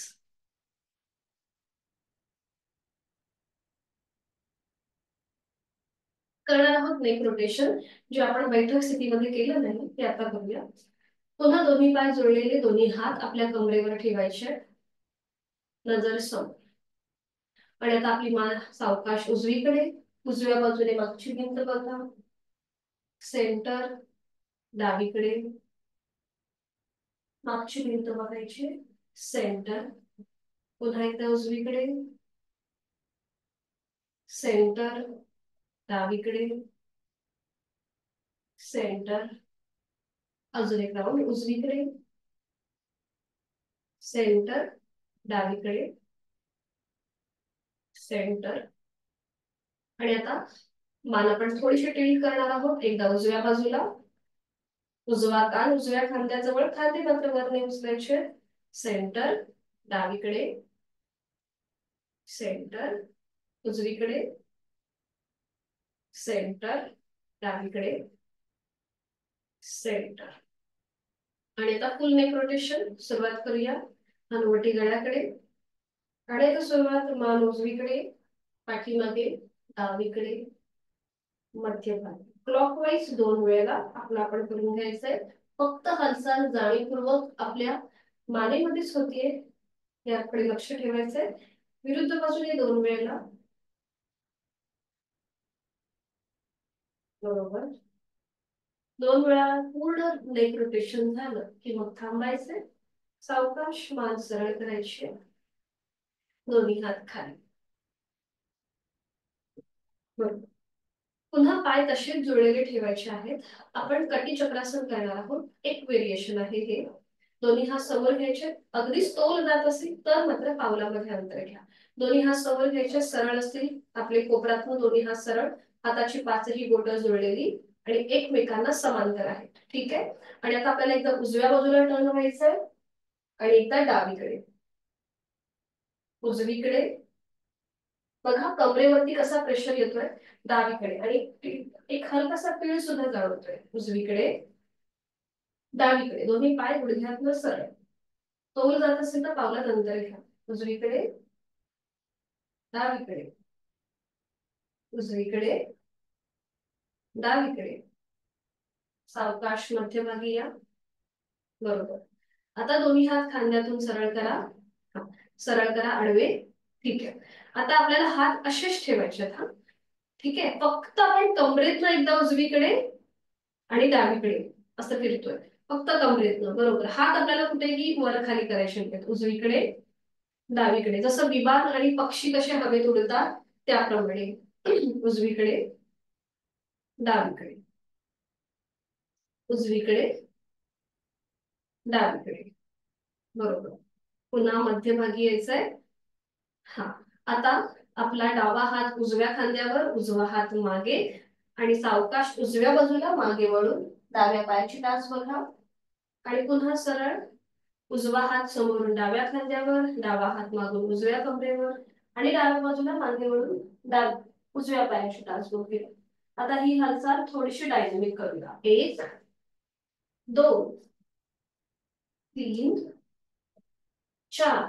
करणार आहोत नेक रोटेशन, जे आपण बैठक स्थितीमध्ये केलं नाही ते आता करूया. पुन्हा दोन्ही पाय जोडलेले, दोन्ही हात आपल्या कमरेवर ठेवायचे, नजर समोर. आणि आता आपली मान सावकाश उजवीकडे, उजव्या बाजूने मागची भिंत बघा, सेंटर, डावीकडे मागची भिंत बघायची, सेंटर, पुन्हा एकदा उजवीकडे, सेंटर, डावीकडे, सेंटर, अजून एक राऊंड उजवीकडे, सेंटर, डावीकडे, सेंटर. आणि आता मान आपण थोडीशी टिल्ट करणार आहोत, एकदा उजव्या बाजूला, उजवा कान उजव्या खांद्याजवळ, खांदे मात्र वर नाही उचलायचे, सेंटर, डावीकडे, सेंटर, उजवीकडे, सेंटर, डावीकडे, सेंटर. आणि आता फुल नेक रोटेशन सुरुवात करूया. हनुवटी गळ्याकडे, आणि आता सुरुवात मान उजवीकडे, पाठीमागे, डावीकडे, मध्यभागी, क्लॉकवाईज 2 वेळेला आपलं आपण करून घ्यायचंय. फक्त हालचाल जाणीवपूर्वक आपल्या मानेमध्येच होतीये याकडे लक्ष ठेवायचंय. विरुद्ध बाजूने 2 वेळेला, बरोबर. 2 वेळा पूर्ण नेक रोटेशन झालं की मग थांबायचंय, सावकाश मान सरळ करायची, दोन्ही हात खाली, बरोबर. पुन्हा पाय तसेच जुळलेले ठेवायचे आहेत. आपण कटी चक्रासन करणार आहोत, एक व्हेरिएशन आहे हे. दोन्ही हात समोर घ्यायचे, अगदी तोल जात असेल तर मात्र पावलामध्ये अंतर घ्या. दोन्ही हात समोर घ्यायचे, सरळ असतील आपले कोपरातून दोन्ही हात सरळ, हाताची पाचही बोटं जुळलेली आणि एकमेकांना समांतर आहेत, ठीक आहे. आणि आता आपल्याला एकदा उजव्या बाजूला टर्न व्हायचंय आणि एकदा डावीकडे, उजवीकडे, बघा कमरेवरती कसा प्रेशर येतोय, डावीकडे, आणि एक हलकासा पीळ सुद्धा जाणवतोय, उजवीकडे, डावीकडे, दोन्ही पाय गुडघ्यातनं सरळ, तोल जात असेल तर पावलात अंतर घ्या, उजवीकडे, डावीकडे, उजवीकडे, डावीकडे, सावकाश मध्यभागी या, बरोबर. आता दोन्ही हात खांद्यातून सरळ करा, सरळ करा आडवे, ठीक आहे. आता आपल्याला हात असेच ठेवायचे आहेत, हा, ठीक आहे. फक्त आपण कमरेतनं एकदा उजवीकडे आणि डावीकडे असं फिरतोय, फक्त कमरेतनं, बरोबर. हात आपल्याला कुठेही वर खाली करायचे आहेत, उजवीकडे, डावीकडे, जसं विमान आणि पक्षी कसे हवेत उडतात त्याप्रमाणे, उजवीकडे, डावीकडे, उजवीकडे, डावीकडे, बरोबर. पुन्हा मध्यभागी यायचंय, हा. आता आपला डावा हात उजव्या खांद्यावर, उजवा हात मागे, आणि सावकाश उजव्या बाजूला मागे वळून डाव्या पायाची टाच बघा, आणि पुन्हा सरळ उजवा हात समोरून डाव्या खांद्यावर, डावा हात मागून उजव्या कमरेवर, आणि डाव्या बाजूला मागे वळून उजव्या पायाची टाच बघूया. आता ही हालचाल थोडीशी डायनॅमिक करूया. 1 2 3 4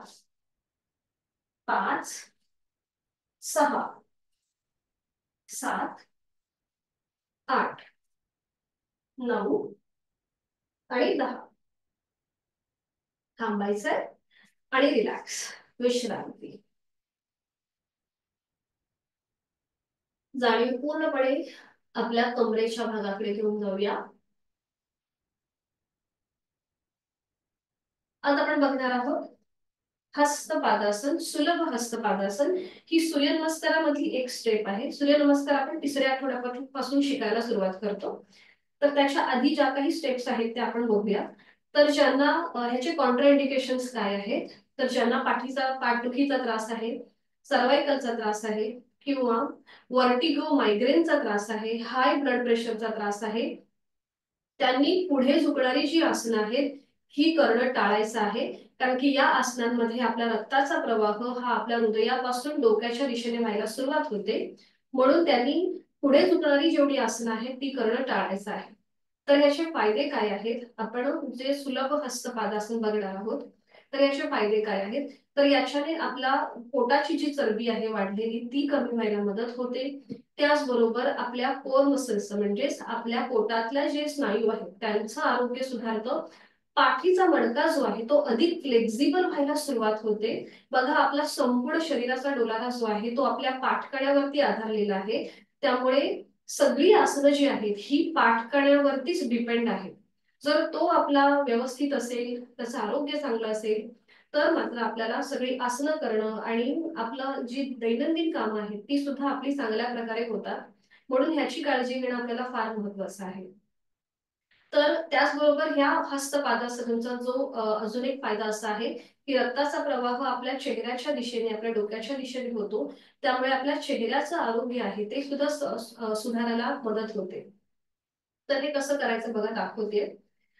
5 6 7 8 9 आणि 10. थांबायचंय आणि रिलॅक्स, विश्रांती. जाणीव पूर्णपणे आपल्या कमरेच्या भागाकडे घेऊन जाऊया. आता आपण बघणार आहोत हस्तपादासन, सुलभ हस्तपादासन. ही सूर्यनमस्कारामधली एक स्टेप आहे. सूर्यनमस्कार आपण 3ऱ्या आठवड्यापासून शिकायला सुरुवात करतो, तर त्याच्या आधी ज्या काही स्टेप्स आहेत त्या आपण बघूया. तर ज्यांना ह्याचे कॉन्ट्राइंडिकेशन्स काय आहेत, तर ज्यांना पाठदुखीचा त्रास आहे, सर्वायकलचा त्रास आहे, किंवा वर्टिगो मायग्रेनचा त्रास आहे, हाय ब्लड प्रेशरचा त्रास आहे, त्यांनी पुढे झुकणारी जी आसनं आहेत ही करणं टाळायचं आहे. कारण की या आसनांमध्ये आपल्या रक्ताचा प्रवाह हा आपल्या हृदयापासून डोक्याच्या दिशेने व्हायला सुरुवात होते, म्हणून त्यांनी पुढे झुकणारी जेवढी आसनं आहेत ती करणं टाळायचं आहे. तर याचे फायदे काय आहेत, आपण जे सुलभ हस्तपादासन बघणार आहोत, तर याचे फायदे काय आहेत, तर याच्याने आपला पोटाची जी चरबी आहे वाढलेली ती कमी व्हायला मदत होते. त्याचबरोबर आपल्या कोर मसल्स म्हणजेच आपल्या पोटातल्या जे स्नायू आहेत त्यांचं आरोग्य सुधारतं. पाठीचा मणका जो आहे तो अधिक फ्लेक्झिबल व्हायला सुरुवात होते. बघा, आपला संपूर्ण शरीराचा डोलारा जो आहे तो आपल्या पाठकण्यावरती आधारलेला आहे. त्यामुळे सगळी आसनं जी आहेत ही पाठकण्यावरतीच डिपेंड आहेत. जर तो आपला व्यवस्थित असेल, त्याचं आरोग्य चांगलं असेल, तर मात्र आपल्याला सगळी आसनं करणं आणि आपलं जी दैनंदिन कामं आहेत ती सुद्धा आपली चांगल्या प्रकारे होतात. म्हणून ह्याची काळजी घेणं आपल्याला फार महत्वाचं आहे. तर त्याचबरोबर ह्या हस्तपादासनांचा जो अजून एक फायदा असा आहे की रक्ताचा प्रवाह आपल्या चेहऱ्याच्या दिशेने, आपल्या डोक्याच्या दिशेने होतो. त्यामुळे आपल्या चेहऱ्याचं आरोग्य आहे ते सुद्धा सुधारायला मदत होते. तर हे कसं करायचं बघा, दाखवते.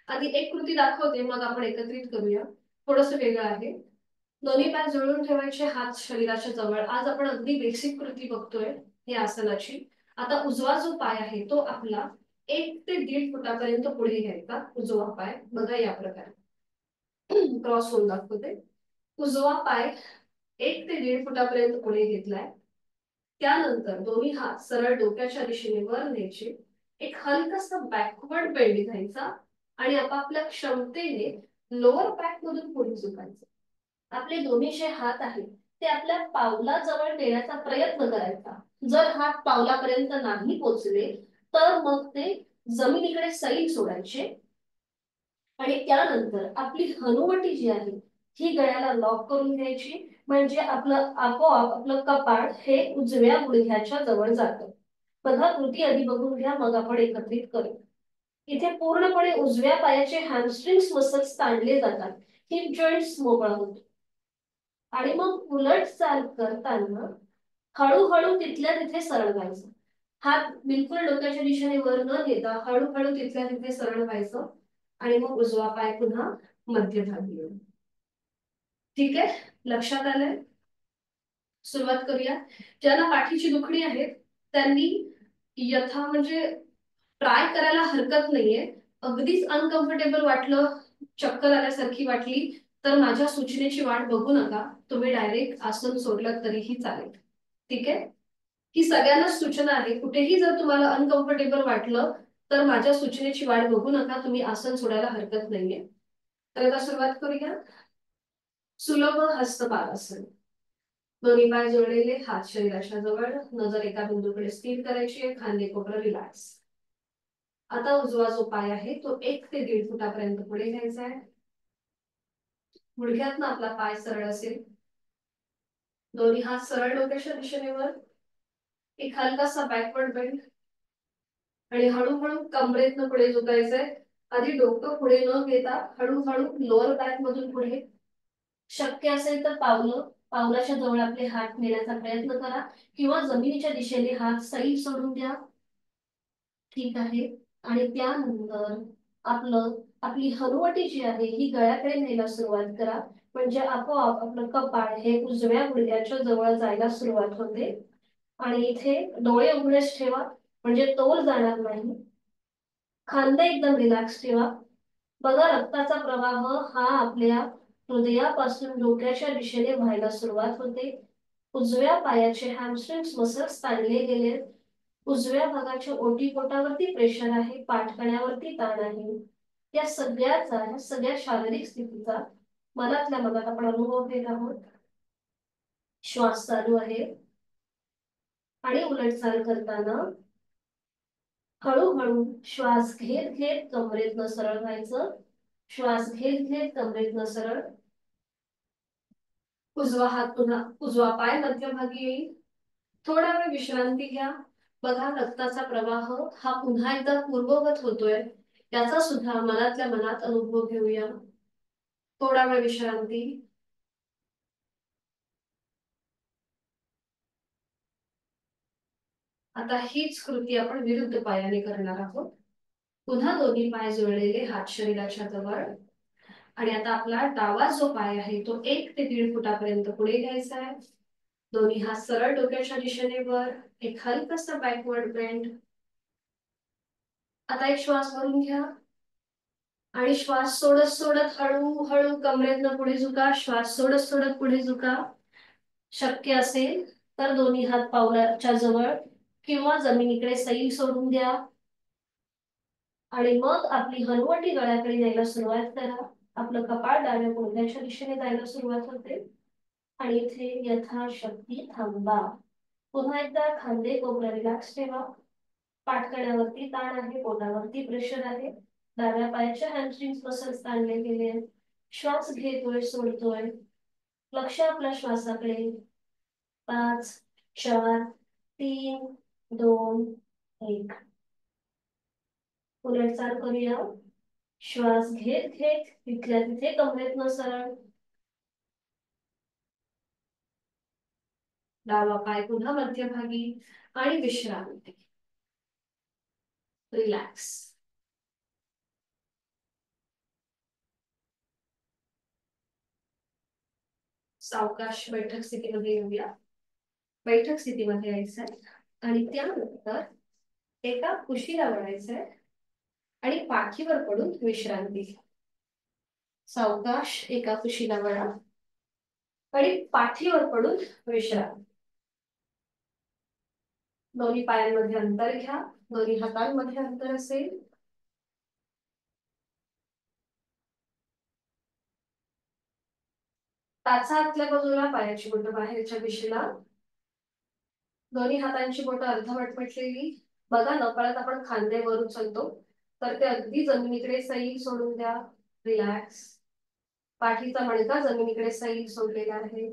आधी एक कृती दाखवते, मग आपण एकत्रित करूया. थोडंसं वेगळं आहे. दोन्ही पाय जुळवून ठेवायचे, हात शरीराच्या जवळ. आज आपण अगदी बेसिक कृती बघतोय ही आसनाची. आता उजवा जो पाय आहे तो आपला 1 ते 1.5 फुटापर्यंत पुढे घ्यायचा. उजवा पाय बघा या प्रकारे क्रॉस होऊन दाखवते. उजवा पाय 1 ते 1.5 फुटापर्यंत पुढे घेतलाय. त्यानंतर दोन्ही हात सरळ डोक्याच्या दिशेने वर न्यायचे. एक हलकासा बॅकवर्ड बेंड घ्यायचा आणि आपापल्या क्षमतेने लोअर बॅक मधून पुढे झुकायचं. आपले दोन्ही जे हात आहेत ते आपल्या पावलाजवळ नेण्याचा प्रयत्न करायचा. जर हात पावलापर्यंत नाही पोचले तर मग ते जमिनीकडे सैल सोडायचे. आणि त्यानंतर आपली हनुवटी जी आहे ही गळ्याला लॉक करून घ्यायची. म्हणजे आपलं आपोआप आपलं कपाळ हे उजव्या गुडघ्याच्या जवळ जातं. बघा, कृती आधी बघून घ्या, मग आपण एकत्रित करू. इथे पूर्णपणे उजव्या पायाचे हॅमस्ट्रिंग्स मसल्स ताणले जातात. हिप जॉईंट्स मोकळा होतो. आणि मग उलट चाल करताना हळूहळू तिथल्या तिथे सरळ व्हायचं. हात बिलकुल डोक्याच्या दिशेने वर न नेता हळूहळू तिथल्या तिथे सरळ व्हायचं. आणि मग उजवा पाय पुन्हा मध्यभागी येऊ. ठीक आहे, लक्षात आलंय? सुरुवात करूया. ज्यांना पाठीची दुखणी आहे त्यांनी म्हणजे ट्राय करायला हरकत नाहीये. अगदीच अनकम्फर्टेबल वाटलं, चक्कर आल्यासारखी वाटली, तर माझ्या सूचनेची वाट बघू नका. तुम्ही डायरेक्ट आसन सोडलं तरीही चालेल. ठीक आहे? ही सगळ्यांनाच सूचना आहे. कुठेही जर तुम्हाला अनकम्फर्टेबल वाटलं तर माझ्या सूचनेची वाट बघू नका, तुम्ही आसन सोडायला हरकत नाहीये. तर आता सुरुवात करूया. सुलभ हस्तपादासन. दोन्ही पाय जोडलेले, हात शरीराच्या जवळ, नजर एका बिंदूकडे स्थिर करायची, खांदे कोपरा रिलॅक्स. आता उजवा जो पाय आहे तो 1 ते 1.5 फुटापर्यंत पुढे घ्यायचा आहे. गुडघ्यातनं आपला पाय सरळ असेल. दोन्ही हात सरळ डोक्याच्या दिशेने वर. एक हलकासा बॅकवर्ड बेंड आणि हळूहळू कमरेतनं पुढे झुकायचंय. आधी डोकं पुढे न घेता हळूहळू लोअर बॅक मधून पुढे. शक्य असेल तर पावलाच्या जवळ आपले हात नेण्याचा प्रयत्न करा किंवा जमिनीच्या दिशेने हात सैल सोडून द्या. ठीक आहे. आणि त्यानंतर आपली हनुवटी जी आहे ही गळ्याकडे न्यायला सुरुवात करा. म्हणजे आपोआप आपलं कपाळ हे उजव्या गुडघ्याच्या जवळ जायला सुरुवात होते. आणि इथे डोळे उघडेच ठेवा, म्हणजे तोल जाणार नाही. खांदे एकदम रिलॅक्स ठेवा. बघा, रक्ताचा प्रवाह हा आपल्या हृदयापासून डोक्याच्या दिशेने व्हायला सुरुवात होते. उजव्या पायाचे हॅमस्ट्रिंग्स मसल्स ताणले गेले. उजव्या भागाच्या ओटीपोटावरती प्रेशर आहे, पाठकण्यावरती ताण आहे. या सगळ्या शारीरिक स्थितीचा मनातल्या मनात आपण अनुभव घेत आहोत. श्वास चालू आहे. आणि उलटचाल करताना हळूहळू श्वास घेत घेत कमरेतनं सरळ व्हायचं. श्वास घेत घेत कमरेतनं सरळ. उजवा पाय मध्यभागी येईल. थोडा वेळ विश्रांती घ्या. बघा, रक्ताचा प्रवाह हा पुन्हा एकदा पूर्ववत होतोय याचा सुद्धा मनातल्या मनात अनुभव घेऊया. थोडा वेळ विश्रांती. आता हीच कृती आपण विरुद्ध पायाने करणार आहोत. पुन्हा दोन्ही पाय जोडलेले, हात शरीराच्या जवळ. आणि आता आपला डावा जो पाय आहे तो 1 ते 1.5 फुटापर्यंत पुढे घ्यायचा आहे. दोन्ही हात सरळ डोक्याच्या दिशेने वर. एक हलकासा बॅकवर्ड बेंड. आता एक श्वास भरून घ्या आणि श्वास सोडत सोडत हळूहळू कमरेतनं पुढे झुका. श्वास सोडत सोडत पुढे झुका. शक्य असेल तर दोन्ही हात पावलाच्या जवळ किंवा जमिनीकडे सैल सोडून द्या आणि मग आपली हनुवटी गळ्याकडे न्यायला सुरुवात करा. आपलं कपाळ डाव्या गुडघ्याच्या दिशेने जायला सुरुवात होते आणि इथे यथाशक्ती थांबा. पुन्हा एकदा खांदे कोपरा रिलॅक्स ठेवा. पाठकण्यावरती ताण आहे, पोटावरती प्रेशर आहे. डाव्या पायाच्या हॅमस्ट्रिंग्स मसल्स ताणले गेले. श्वास घेतोय, सोडतोय. लक्ष आपल्या श्वासाकडे. 5 4 3 2 1. उलट चाल करूया. श्वास घेत घेत तिथल्या तिथे कमरेतनं सरळ. डावा पाय पुन्हा मध्यभागी आणि विश्रांती. रिलॅक्स. सावकाश बैठक स्थितीमध्ये येऊया. बैठक स्थितीमध्ये यायचंय आणि त्यानंतर एका कुशीला वळायचंय आणि पाठीवर पडून विश्रांती. सावकाश एका कुशीला वळा आणि पाठीवर पडून विश्रांती. दोन्ही पायांमध्ये अंतर घ्या. दोन्ही हातांमध्ये अंतर असेल. टाचा आतल्या बाजूला, पायाची बोटं बाहेरच्या दिशेला. दोन्ही हातांची बोटं अर्धवट मिटलेली. बघा नकळत आपण खांदे वर उचलतो तर ते अगदी जमिनीकडे सैल सोडून द्या. रिलॅक्स. पाठीचा मणका जमिनीकडे सैल सोडलेला आहे.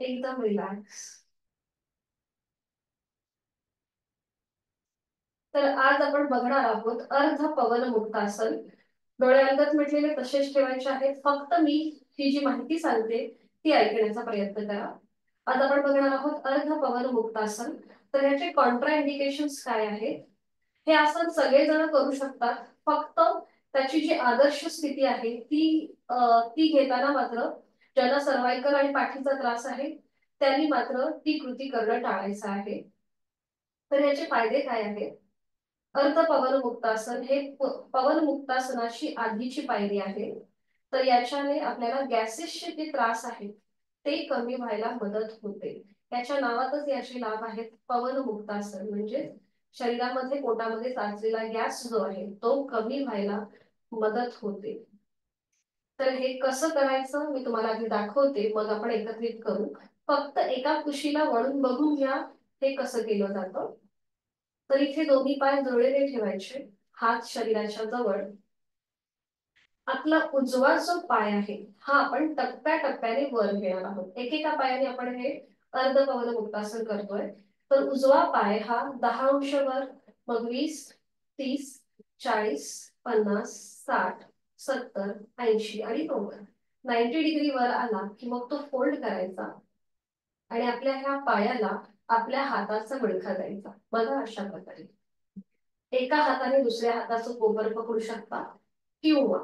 एकदम रिलॅक्स. तर आज आपण बघणार आहोत अर्ध पवन मुक्तासन. डोळे अलगद मिटलेले तसेच ठेवायचे आहेत. फक्त मी ही जी माहिती सांगते ती ऐकण्याचा प्रयत्न करा. आज आपण बघणार आहोत अर्ध पवन मुक्तासन. तर याचे कॉन्ट्रा इंडिकेशन्स काय आहेत? हे आसन सगळेजण करू शकतात. फक्त त्याची जी आदर्श स्थिती आहे ती घेताना मात्र ज्यांना सर्वायकल आणि पाठीचा त्रास आहे त्यांनी मात्र ती कृती करणं टाळायचं आहे. तर याचे फायदे काय आहेत? अर्ध पवन मुक्तासन हे पवन मुक्तासनाची आधीची पायरी आहे. तर याच्याने आपल्याला गॅसेसचे जे त्रास आहेत ते कमी व्हायला मदत होते. याच्या नावातच याचे लाभ आहेत. पवन मुक्तासन म्हणजे शरीरामध्ये पोटामध्ये साचलेला गॅस जो आहे तो कमी व्हायला मदत होते. तर हे कसं करायचं मी तुम्हाला आधी दाखवते, मग आपण एकत्रित करू. फक्त एका कुशीला वळून बघून घ्या हे कसं केलं जातं. तर इथे दोन्ही पाय जुळलेले ठेवायचे. हात शरीराच्या जवळ. आपला उजवा जो पाय आहे हा आपण टप्प्याटप्प्याने वर घेणार आहोत. एकेका पायाने आपण हे अर्ध पवन मुक्तासन करतोय. तर उजवा पाय हा 10 अंश वर, मग 20 30 40 50 60 70 80 आणि 90. 90 डिग्री वर आला की मग तो फोल्ड करायचा आणि आपल्या ह्या पायाला आपल्या हाताचा मणका द्यायचा. बघा अशा प्रकारे. एका हाताने दुसऱ्या हाताचं कोपर पकडू शकता किंवा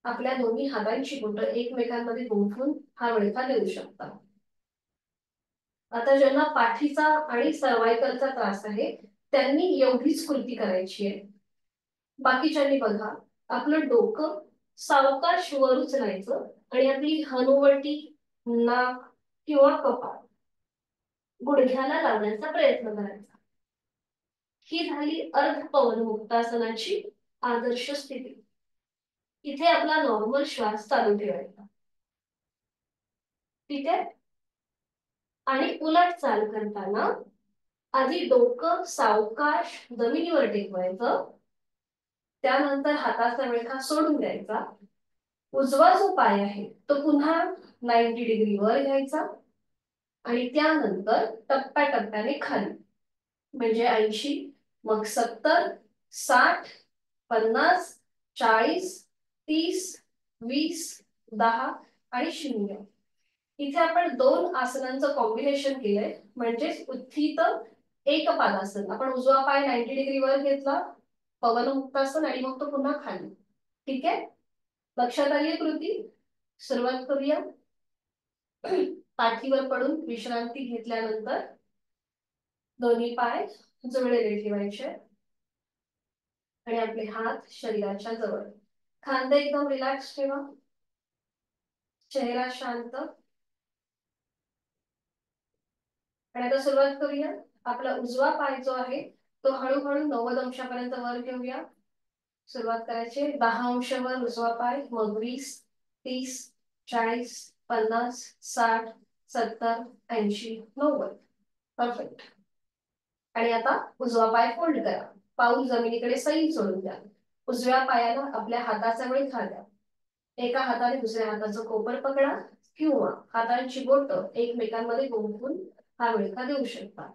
आपल्या दोन्ही हातांची बोटं एकमेकांमध्ये गुंफून हा मणका देऊ शकता. आता ज्यांना पाठीचा आणि सर्वायकलचा त्रास आहे त्यांनी एवढीच कृती करायची आहे. बाकीच्यांनी बघा आपलं डोकं सावकाश वर उचलायचं आणि आपली हनुवटी, नाक किंवा कपाळ गुडघ्याला लावण्याचा प्रयत्न करायचा. ही झाली अर्ध पवन मुक्तासनाची आदर्श स्थिती. इथे आपला नॉर्मल श्वास चालू ठेवायचा. ठीक आहे. आणि उलट चाल करताना आधी डोकं सावकाश जमिनीवर टेकवायचं. त्यानंतर हाताचा मणका सोडून द्यायचा. उजवा जो पाय आहे तो पुन्हा 90 डिग्री वर घ्यायचा आणि त्यानंतर टप्प्याटप्प्याने खाली. म्हणजे 80, मग 70 60 50 40 30 20 10 आणि 0. इथे आपण दोन आसनांचं कॉम्बिनेशन केलंय म्हणजेच उत्थित एकपादासन. आपण उजवा पाय 90 डिग्री वर घेतला, पवन मुक्तासन, आणि मग तो पुन्हा खाली. ठीक आहे. लक्षात आली कृती. सुरुवात करूया. पाठीवर पडून विश्रांती घेतल्यानंतर दोन्ही पाय जुळलेले ठेवायचे आणि आपले हात शरीराच्या जवळ. खांदे एकदम रिलॅक्स ठेवा. चेहरा शांत. आणि आता सुरुवात करूया. आपला उजवा पाय जो आहे तो हळूहळू 90 अंशापर्यंत वर घेऊया. सुरुवात करायची 10 अंश वर उजवा पाय, मग 20, 30, 40, 50, 60, 70, 80, 90. परफेक्ट. आणि आता उजवा पाय फोल्ड करा. पाऊल जमिनीकडे सैल सोडून द्या. उजव्या पायाला आपल्या हाताचा वळखा द्या. एका हाताने दुसऱ्या हाताचं कोपर पकडा किंवा हातांची बोट एकमेकांमध्ये गुंफून हा विळखा देऊ शकता.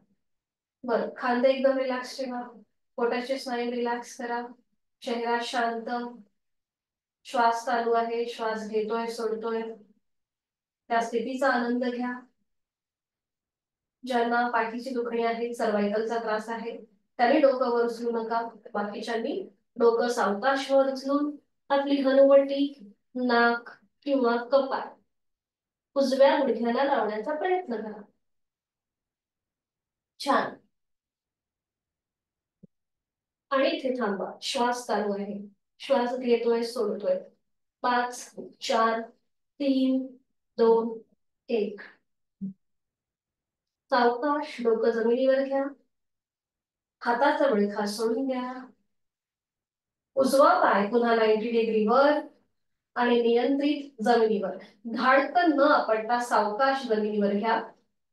बरं, खांदे एकदम रिलॅक्स ठेवा. पोटाचे स्नायू रिलॅक्स करा. चेहरा शांत. श्वास चालू आहे, श्वास घेतोय सोडतोय, त्या स्थितीचा आनंद घ्या. ज्यांना पाठीची दुखणी आहे, सर्वायकलचा त्रास आहे, त्यांनी डोकं वर उचलू नका. बाकीच्यांनी डोकं सावकाश वर उचलून आपली हनुवटी, नाक किंवा कपाळ उजव्या गुडघ्याला लावण्याचा प्रयत्न करा. छान. आणि इथे थांबा. श्वास चालू आहे, श्वास घेतोय सोडतोय. 5, 4, 3, 2, 1. सावकाश डोकं जमिनीवर घ्या. हाताचा वळखा सोडून द्या. उजवा पाय पुन्हा 90 डिग्री वर आणि नियंत्रित जमिनीवर. धाडकन न आपटता सावकाश जमिनीवर घ्या.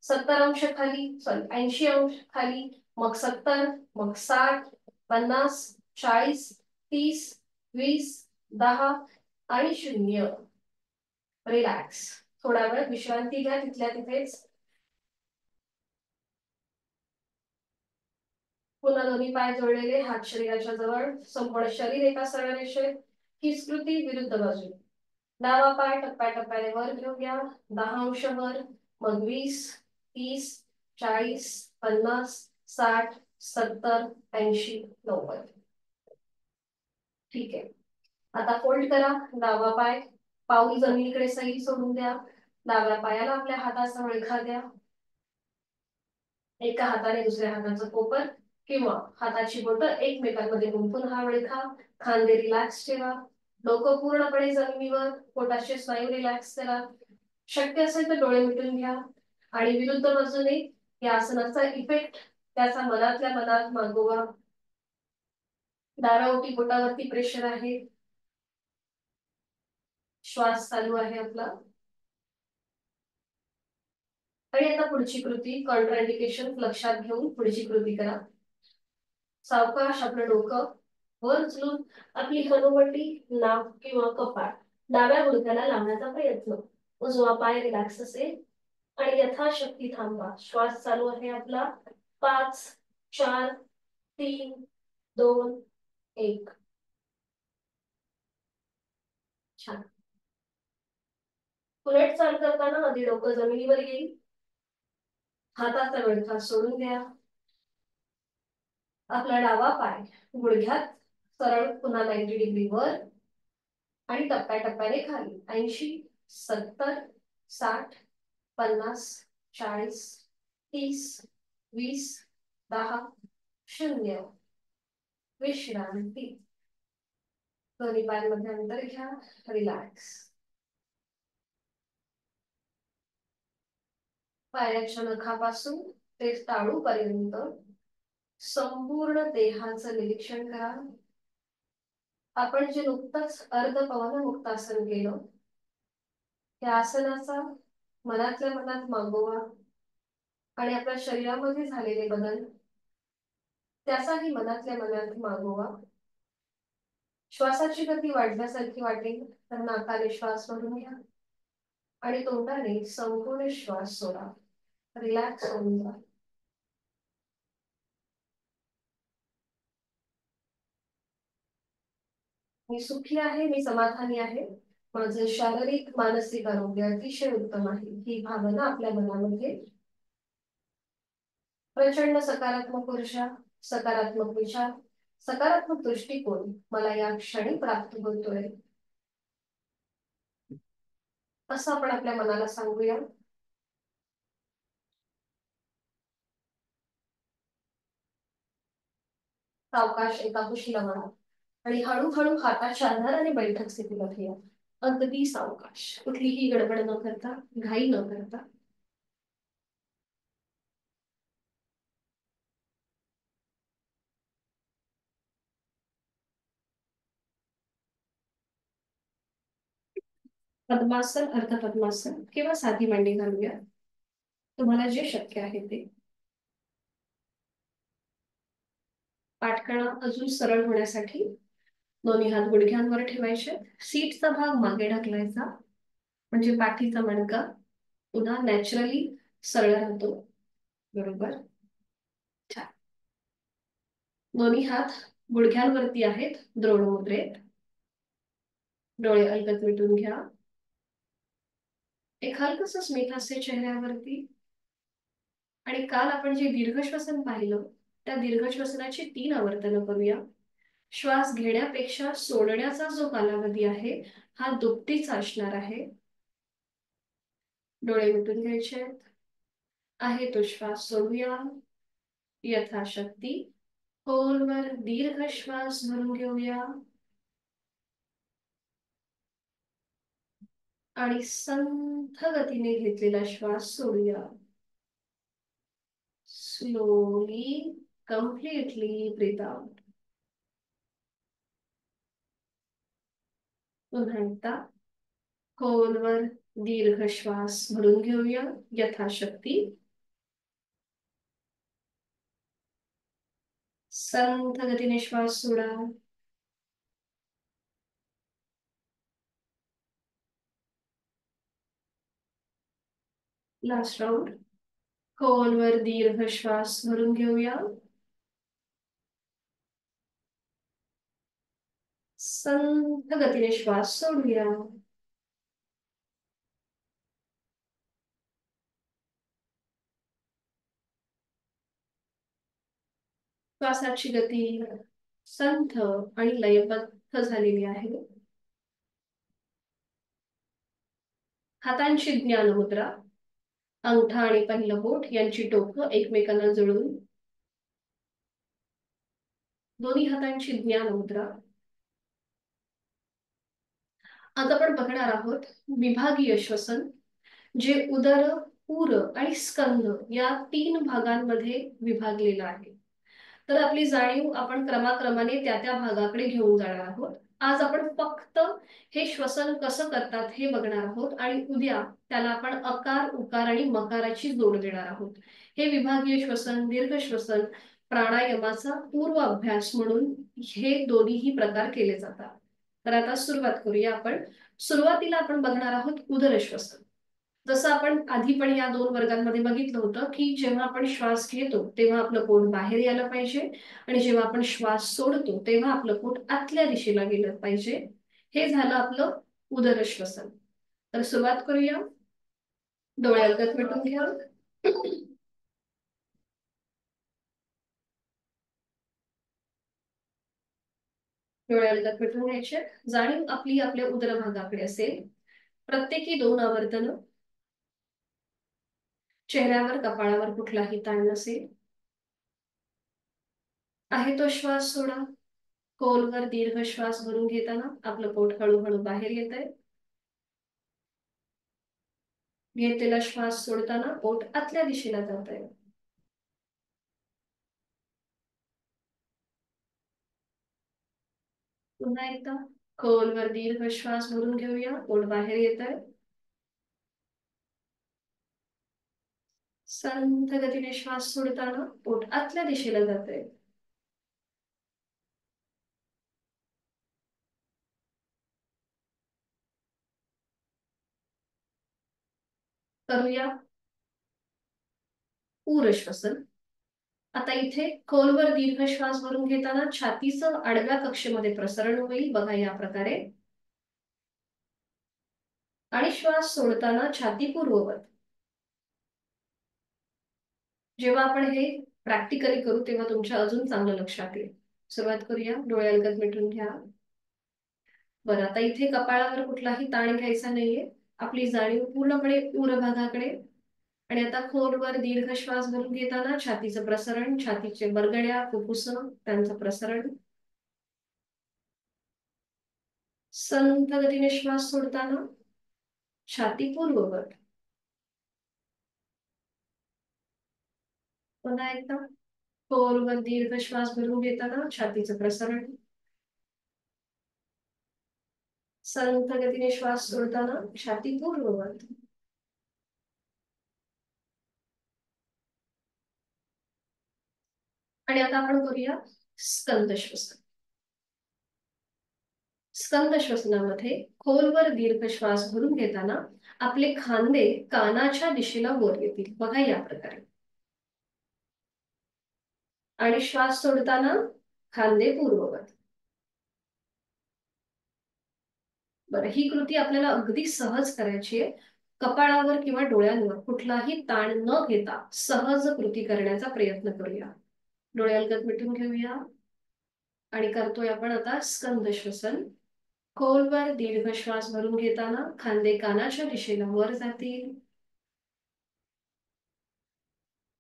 70 अंश खाली, सॉरी 80 अंश खाली, मग 70, मग 60, 50, 40, 30, 20, 10 आणि 0. रिलॅक्स. थोडा वेळ विश्रांती घ्या तिथल्या तिथेच. पुन्हा दोन्ही पाय जोडलेले, हात शरीराच्या जवळ, संपूर्ण शरीर एका सरळ रेषेत. ही स्कृती विरुद्ध बाजू. डावा पाय टप्प्याटप्प्याने वर घेऊन घ्या. 10 अंश वर, मग 20, 30, 40, 50, 60, 70, 80, 90. ठीक आहे. आता फोल्ड करा. डावा पाय, पाऊल जमिनीकडे सैल सोडून द्या. डाव्या पायाला आपल्या हाताचा वळखा द्या. एका हाताने दुसऱ्या हाताचं कोपर किंवा हाताची बोट एकमेकांमध्ये गुंफून हा वळखा. खांदे रिलॅक्स ठेवा. डोकं पूर्णपणे जमिनीवर. पोटाचे स्नायू रिलॅक्स करा. शक्य असेल तर डोळे मिटून घ्या. आणि विरुद्ध बाजूने या आसनाचा इफेक्ट त्याचा मनातल्या मनात मागोवा. डाव्या ओटी बोटावरती प्रेशर आहे. श्वास चालू आहे आपला. आणि आता पुढची कृती, कॉन्ट्राइंडिकेशन लक्षात घेऊन पुढची कृती करा. सावकाश आपलं डोकं वर उचलून आपली हनुवटी, नाक किंवा कपाळ डाव्या गुडघ्याला लावण्याचा प्रयत्न. उजवा पाय रिलॅक्स असेल आणि यथाशक्ती थांबा. श्वास चालू आहे आपला. 5, 4, 3, 2, 1. छान. उलट चाल करताना आधी डोकं जमिनीवर येईल. हाताचा वळखा सोडून द्या. आपला डावा पाय गुडघ्यात सरळ पुन्हा 90 डिग्री वर आणि टप्प्याटप्प्याने खाली. 80, 70, 60, 50, 40, 30, 20, 10, 0. विश्रांती. दोन्ही पायांमध्ये अंतर घ्या. रिलॅक्स. पायाच्या नखापासून ते टाळूपर्यंत संपूर्ण देहाचं निरीक्षण करा. आपण जे नुकतंच अर्धपवन मुक्तासन केलं, त्या आसनाचा मनातल्या मनात मागोवा आणि आपल्या शरीरामध्ये झालेले बदल त्याचाही मनातल्या मनात मागोवा. श्वासाची गती वाढल्यासारखी वाटेल तर नाकाने श्वास भरून घ्या आणि तोंडाने संपूर्ण श्वास सोडा. रिलॅक्स होऊन जा. मी सुखी आहे, मी समाधानी आहे, माझे शारीरिक मानसिक आरोग्य अतिशय उत्तम आहे, ही भावना आपल्या मनामध्ये प्रचंड सकारात्मक ऊर्जा, सकारात्मक विचार, सकारात्मक दृष्टिकोन मला या क्षणी प्राप्त होतोय असं आपण आपल्या मनाला सांगूया. सावकाश एका कुशीला म्हणा आणि हळूहळू हाताच्या आधाराने बैठक स्थितीमध्ये या. अगदी सावकाश, कुठलीही गडबड न करता, घाई न करता. पद्मासन, अर्ध पद्मासन किंवा साधी मांडी घालूया, तुम्हाला जे शक्य आहे ते. पाठकणा अजून सरळ होण्यासाठी दोन्ही हात गुडघ्यांवर ठेवायचे. सीटचा भाग मागे ढकलायचा, म्हणजे पाठीचा मणका पुन्हा नॅचरली सरळ राहतो. बरोबर. छान. दोन्ही हात गुडघ्यांवरती आहेत द्रोण मुद्रेत. डोळे अलगद मिटून घ्या. एक हलकस स्मित हास्य चेहऱ्यावरती. आणि काल आपण जे दीर्घ श्वसन पाहिलं, त्या दीर्घ श्वसनाची 3 आवर्तनं करूया. श्वास घेण्यापेक्षा सोडण्याचा जो कालावधी आहे हा दुपटीचा असणार आहे. डोळे मिटून घ्यायचे आहे तो श्वास सोडूया यथाशक्ती. खोलवर दीर्घ श्वास भरून घेऊया आणि संथ गतीने घेतलेला श्वास सोडूया. Slowly, completely breathe out. पुन्हा एकदा खोलवर दीर्घ श्वास भरून घेऊया यथाशक्ती. संथ गतीने श्वास सोडा. Last round. खोलवर दीर्घ श्वास भरून घेऊया. संथ गतीने श्वास सोडूया. श्वासाची गती संथ आणि लयबद्ध झालेली आहे. हातांची ज्ञान मुद्रा. अंगठा आणि पहिलं बोट यांची टोकं एकमेकांना जुळून. दोन्ही हातांची ज्ञान मुद्रा. आज आपण बघणार आहोत विभागीय श्वसन, जे उदर, उर आणि स्कंद या 3 भागांमध्ये विभागलेलं आहे. तर आपली जाणीव आपण क्रमाक्रमाने त्या त्या भागाकडे घेऊन जाणार आहोत. आज आपण फक्त हे श्वसन कसं करतात हे बघणार आहोत आणि उद्या त्याला आपण अकार, उकार आणि मकाराची जोड देणार आहोत. हे विभागीय श्वसन, दीर्घ श्वसन प्राणायामाचा पूर्व अभ्यास म्हणून हे दोन्हीही प्रकार केले जातात. तर आता सुरुवात करूया आपण. सुरुवातीला आपण बघणार आहोत उदर श्वसन. जसं आपण आधी पण या 2 वर्गांमध्ये बघितलं होतं की जेव्हा आपण श्वास घेतो तेव्हा आपलं पोट बाहेर यायला पाहिजे आणि जेव्हा आपण श्वास सोडतो तेव्हा आपलं पोट आतल्या दिशेला गेलं पाहिजे. हे झालं आपलं उदर श्वसन. तर सुरुवात करूया. डोळे अलगद मिटून घ्या. डोळे अलगद मिटून घ्यायचे. जाणीव आपली आपल्या उदर भागाकडे असेल. प्रत्येकी 2 आवर्तन. चेहऱ्यावर कपाळावर कुठलाही ताण नसेल. आहे तो श्वास सोडा. खोलवर दीर्घ श्वास भरून घेताना आपलं पोट हळूहळू बाहेर येत आहे. घेतलेला श्वास सोडताना पोट आतल्या दिशेला जात आहे. पुन्हा एकदा खोलवर दीर्घ श्वास भरून घेऊया. पोट बाहेर येत आहे. संथ गतीने श्वास सोडताना पोट आतल्या दिशेला जात आहे. करूया पूर श्वसन. आता इथे खोलवर दीर्घ श्वास भरून घेताना छातीचं आडव्या कक्षेमध्ये प्रसरण होईल बघा या प्रकारे. आणि श्वास सोडताना छाती पूर्ववत. जेव्हा आपण हे प्रॅक्टिकली करू तेव्हा तुमच्या अजून चांगलं लक्षात येईल. सुरुवात करूया. डोळे अलगद मिटून घ्या. बरं, आता इथे कपाळावर कुठलाही ताण घ्यायचा नाहीये. आपली जाणीव पूर्णपणे उर भागाकडे. आणि आता खोलवर दीर्घ श्वास भरून घेताना छातीचं प्रसरण, छातीचे बरगड्या, फुफ्फुस त्यांचं प्रसरण. संथ गतीने श्वास सोडताना छाती पूर्ववत. पुन्हा एकदा खोलवर दीर्घ श्वास भरून घेताना छातीचं प्रसरण. संथ गतीने श्वास सोडताना छाती पूर्ववत. आणि आता आपण करूया स्कंद श्वसन. स्कंद श्वसनामध्ये खोलवर दीर्घ श्वास भरून घेताना आपले खांदे कानाच्या दिशेला वर येतील, बघा या प्रकारे. आणि श्वास सोडताना खांदे पूर्ववत. बरं, ही कृती आपल्याला अगदी सहज करायची आहे. कपाळावर किंवा डोळ्यांवर कुठलाही ताण न घेता सहज कृती करण्याचा प्रयत्न करूया. डोळे अलगद मिटून घेऊया आणि करतोय आपण आता स्कंद श्वसन. खोलवर दीर्घ श्वास भरून घेताना खांदे कानाच्या दिशेला वर जातील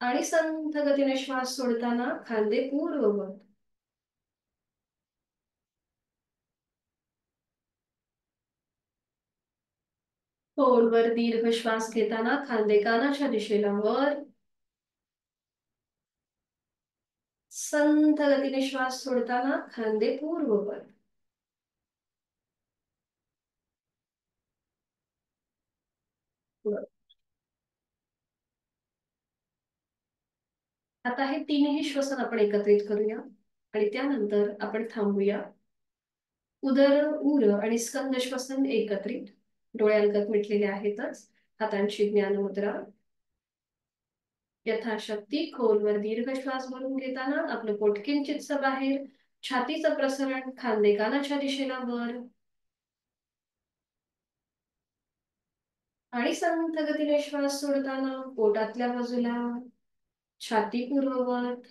आणि संथ गतीने श्वास सोडताना खांदे पूर्ववत. खोलवर दीर्घ श्वास घेताना खांदे कानाच्या दिशेला वर. संथ गतीने श्वास सोडताना खांदे पूर्ववत. आता हे तीनही श्वसन आपण एकत्रित करूया आणि त्यानंतर आपण थांबूया. उदर उर आणि स्कंद श्वसन एकत्रित. डोळे अलगद मिटलेले आहेतच. हातांची ज्ञान मुद्रा. यथाशक्ती खोलवर दीर्घ श्वास भरून घेताना आपलं पोट किंचितसं बाहेर. छातीचं प्रसरण खांदे कानाच्या दिशेला वर. आणि संथ गतीने श्वास सोडताना पोटातल्या बाजूला. छाती पूर्ववत,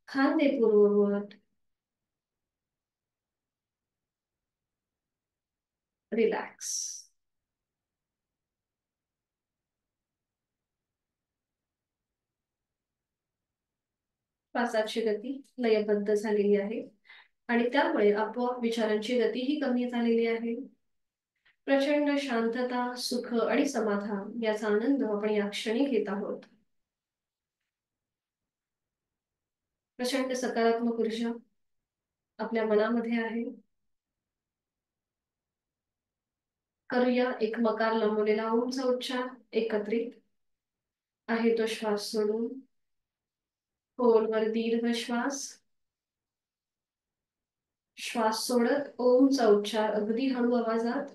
खांदे पूर्ववत. रिलॅक्स. श्वासाची गती लयबद्ध झालेली आहे आणि त्यामुळे आपोआप विचारांची गतीही कमी झालेली आहे. प्रचंड शांतता, सुख आणि समाधान याचा आनंद आपण या क्षणी घेत आहोत. प्रचंड सकारात्मक ऊर्जा आपल्या मनामध्ये आहे. करूया एक मकार लांबवलेला ओमचा उच्चार एकत्रित. आहे तो श्वास सोडून खोलवर दीर्घ श्वास. श्वास सोडत ओमचा उच्चार अगदी हळू आवाजात.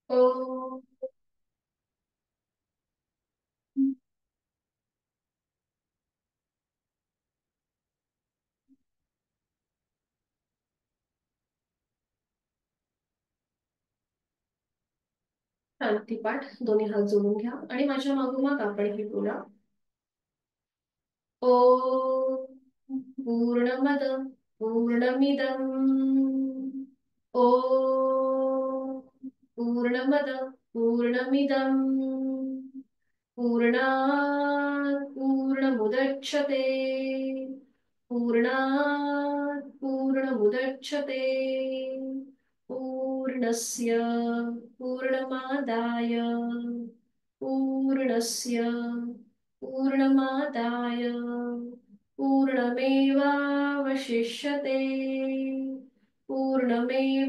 ओ. शांतीपाठ दोन्ही हात जोडून घ्या आणि माझ्या मागोमाग आपण ही बोला. ओ पूर्णमद पूर्णमिदं. ओ पूर्णमद पूर्णमिदं. पूर्णात् पूर्णमुदच्यते. पूर्णात् पूर्णमुदच्यते. पूर्णस्य पूर्णमादाय पूर्णस्य पूर्णमादाय पूर्णमेवावशिष्यते. पूर्णमेवावशिष्यते.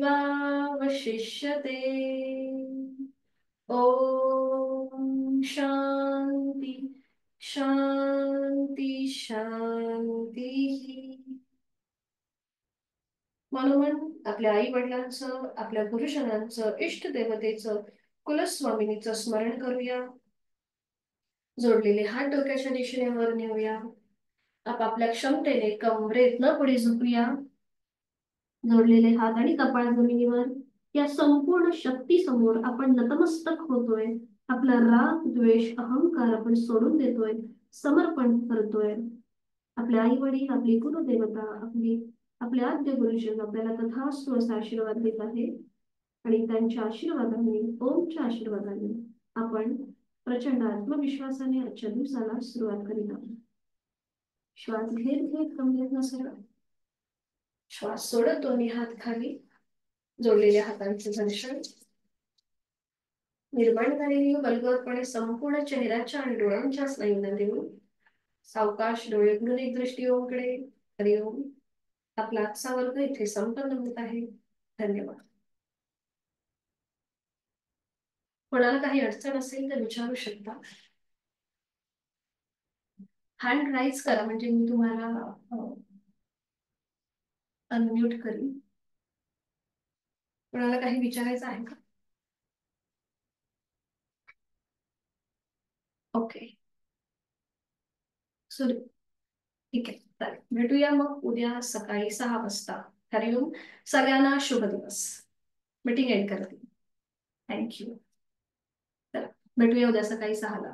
ओम शांती शांती शांती. म्हणून आपल्या आई वडिलांचं, आपल्या गुरुजनांचं, इष्टदेवतेचं, कुलस्वामिनीचं स्मरण करूया. जोडलेले हात डोक्याच्या दिशेने वर नेऊया. आपापल्या क्षमतेने कमरेत न पुढे झुकूया. जोडलेले हात आणि कपाळ जमिनीवर. या संपूर्ण शक्ती समोर आपण नतमस्तक होतोय. आपला राग, द्वेष, अहंकार आपण सोडून देतोय, समर्पण करतोय. आपले आई वडील, आपली कुलदेवता, आपले आद्य गुरुजन आपल्याला तथास्तु असा आशीर्वाद देत आहे. आणि त्यांच्या आशीर्वादाने, ओमच्या आशीर्वादाने आपण प्रचंड आत्मविश्वासाने आजच्या दिवसाला सुरुवात करीत आहोत. श्वास घेत घेत गंभीर सरळ. श्वास सोडत दोन्ही हात खाली. जोडलेल्या हातांचे घर्षण. निर्माण झालेली बलगतपणे संपूर्ण चेहऱ्याच्या आणि डोळ्यांच्या स्नायूंना देऊन सावकाश डोळे उघडून एक दृष्टी ओमकडे. हरिओम. आपला आजचा वर्ग इथे संपन्न होत आहे. धन्यवाद. कोणाला काही अडचण असेल तर विचारू शकता. हँड राईज करा म्हणजे मी तुम्हाला अनम्यूट करीन. कोणाला काही विचारायचं आहे का? ओके. सुरू. ठीक आहे, चालेल. भेटूया मग उद्या सकाळी 6 वाजता. हरिओम. सगळ्यांना शुभ दिवस. मीटिंग एंड करते. थँक्यू. चला, भेटूया उद्या सकाळी 6ला.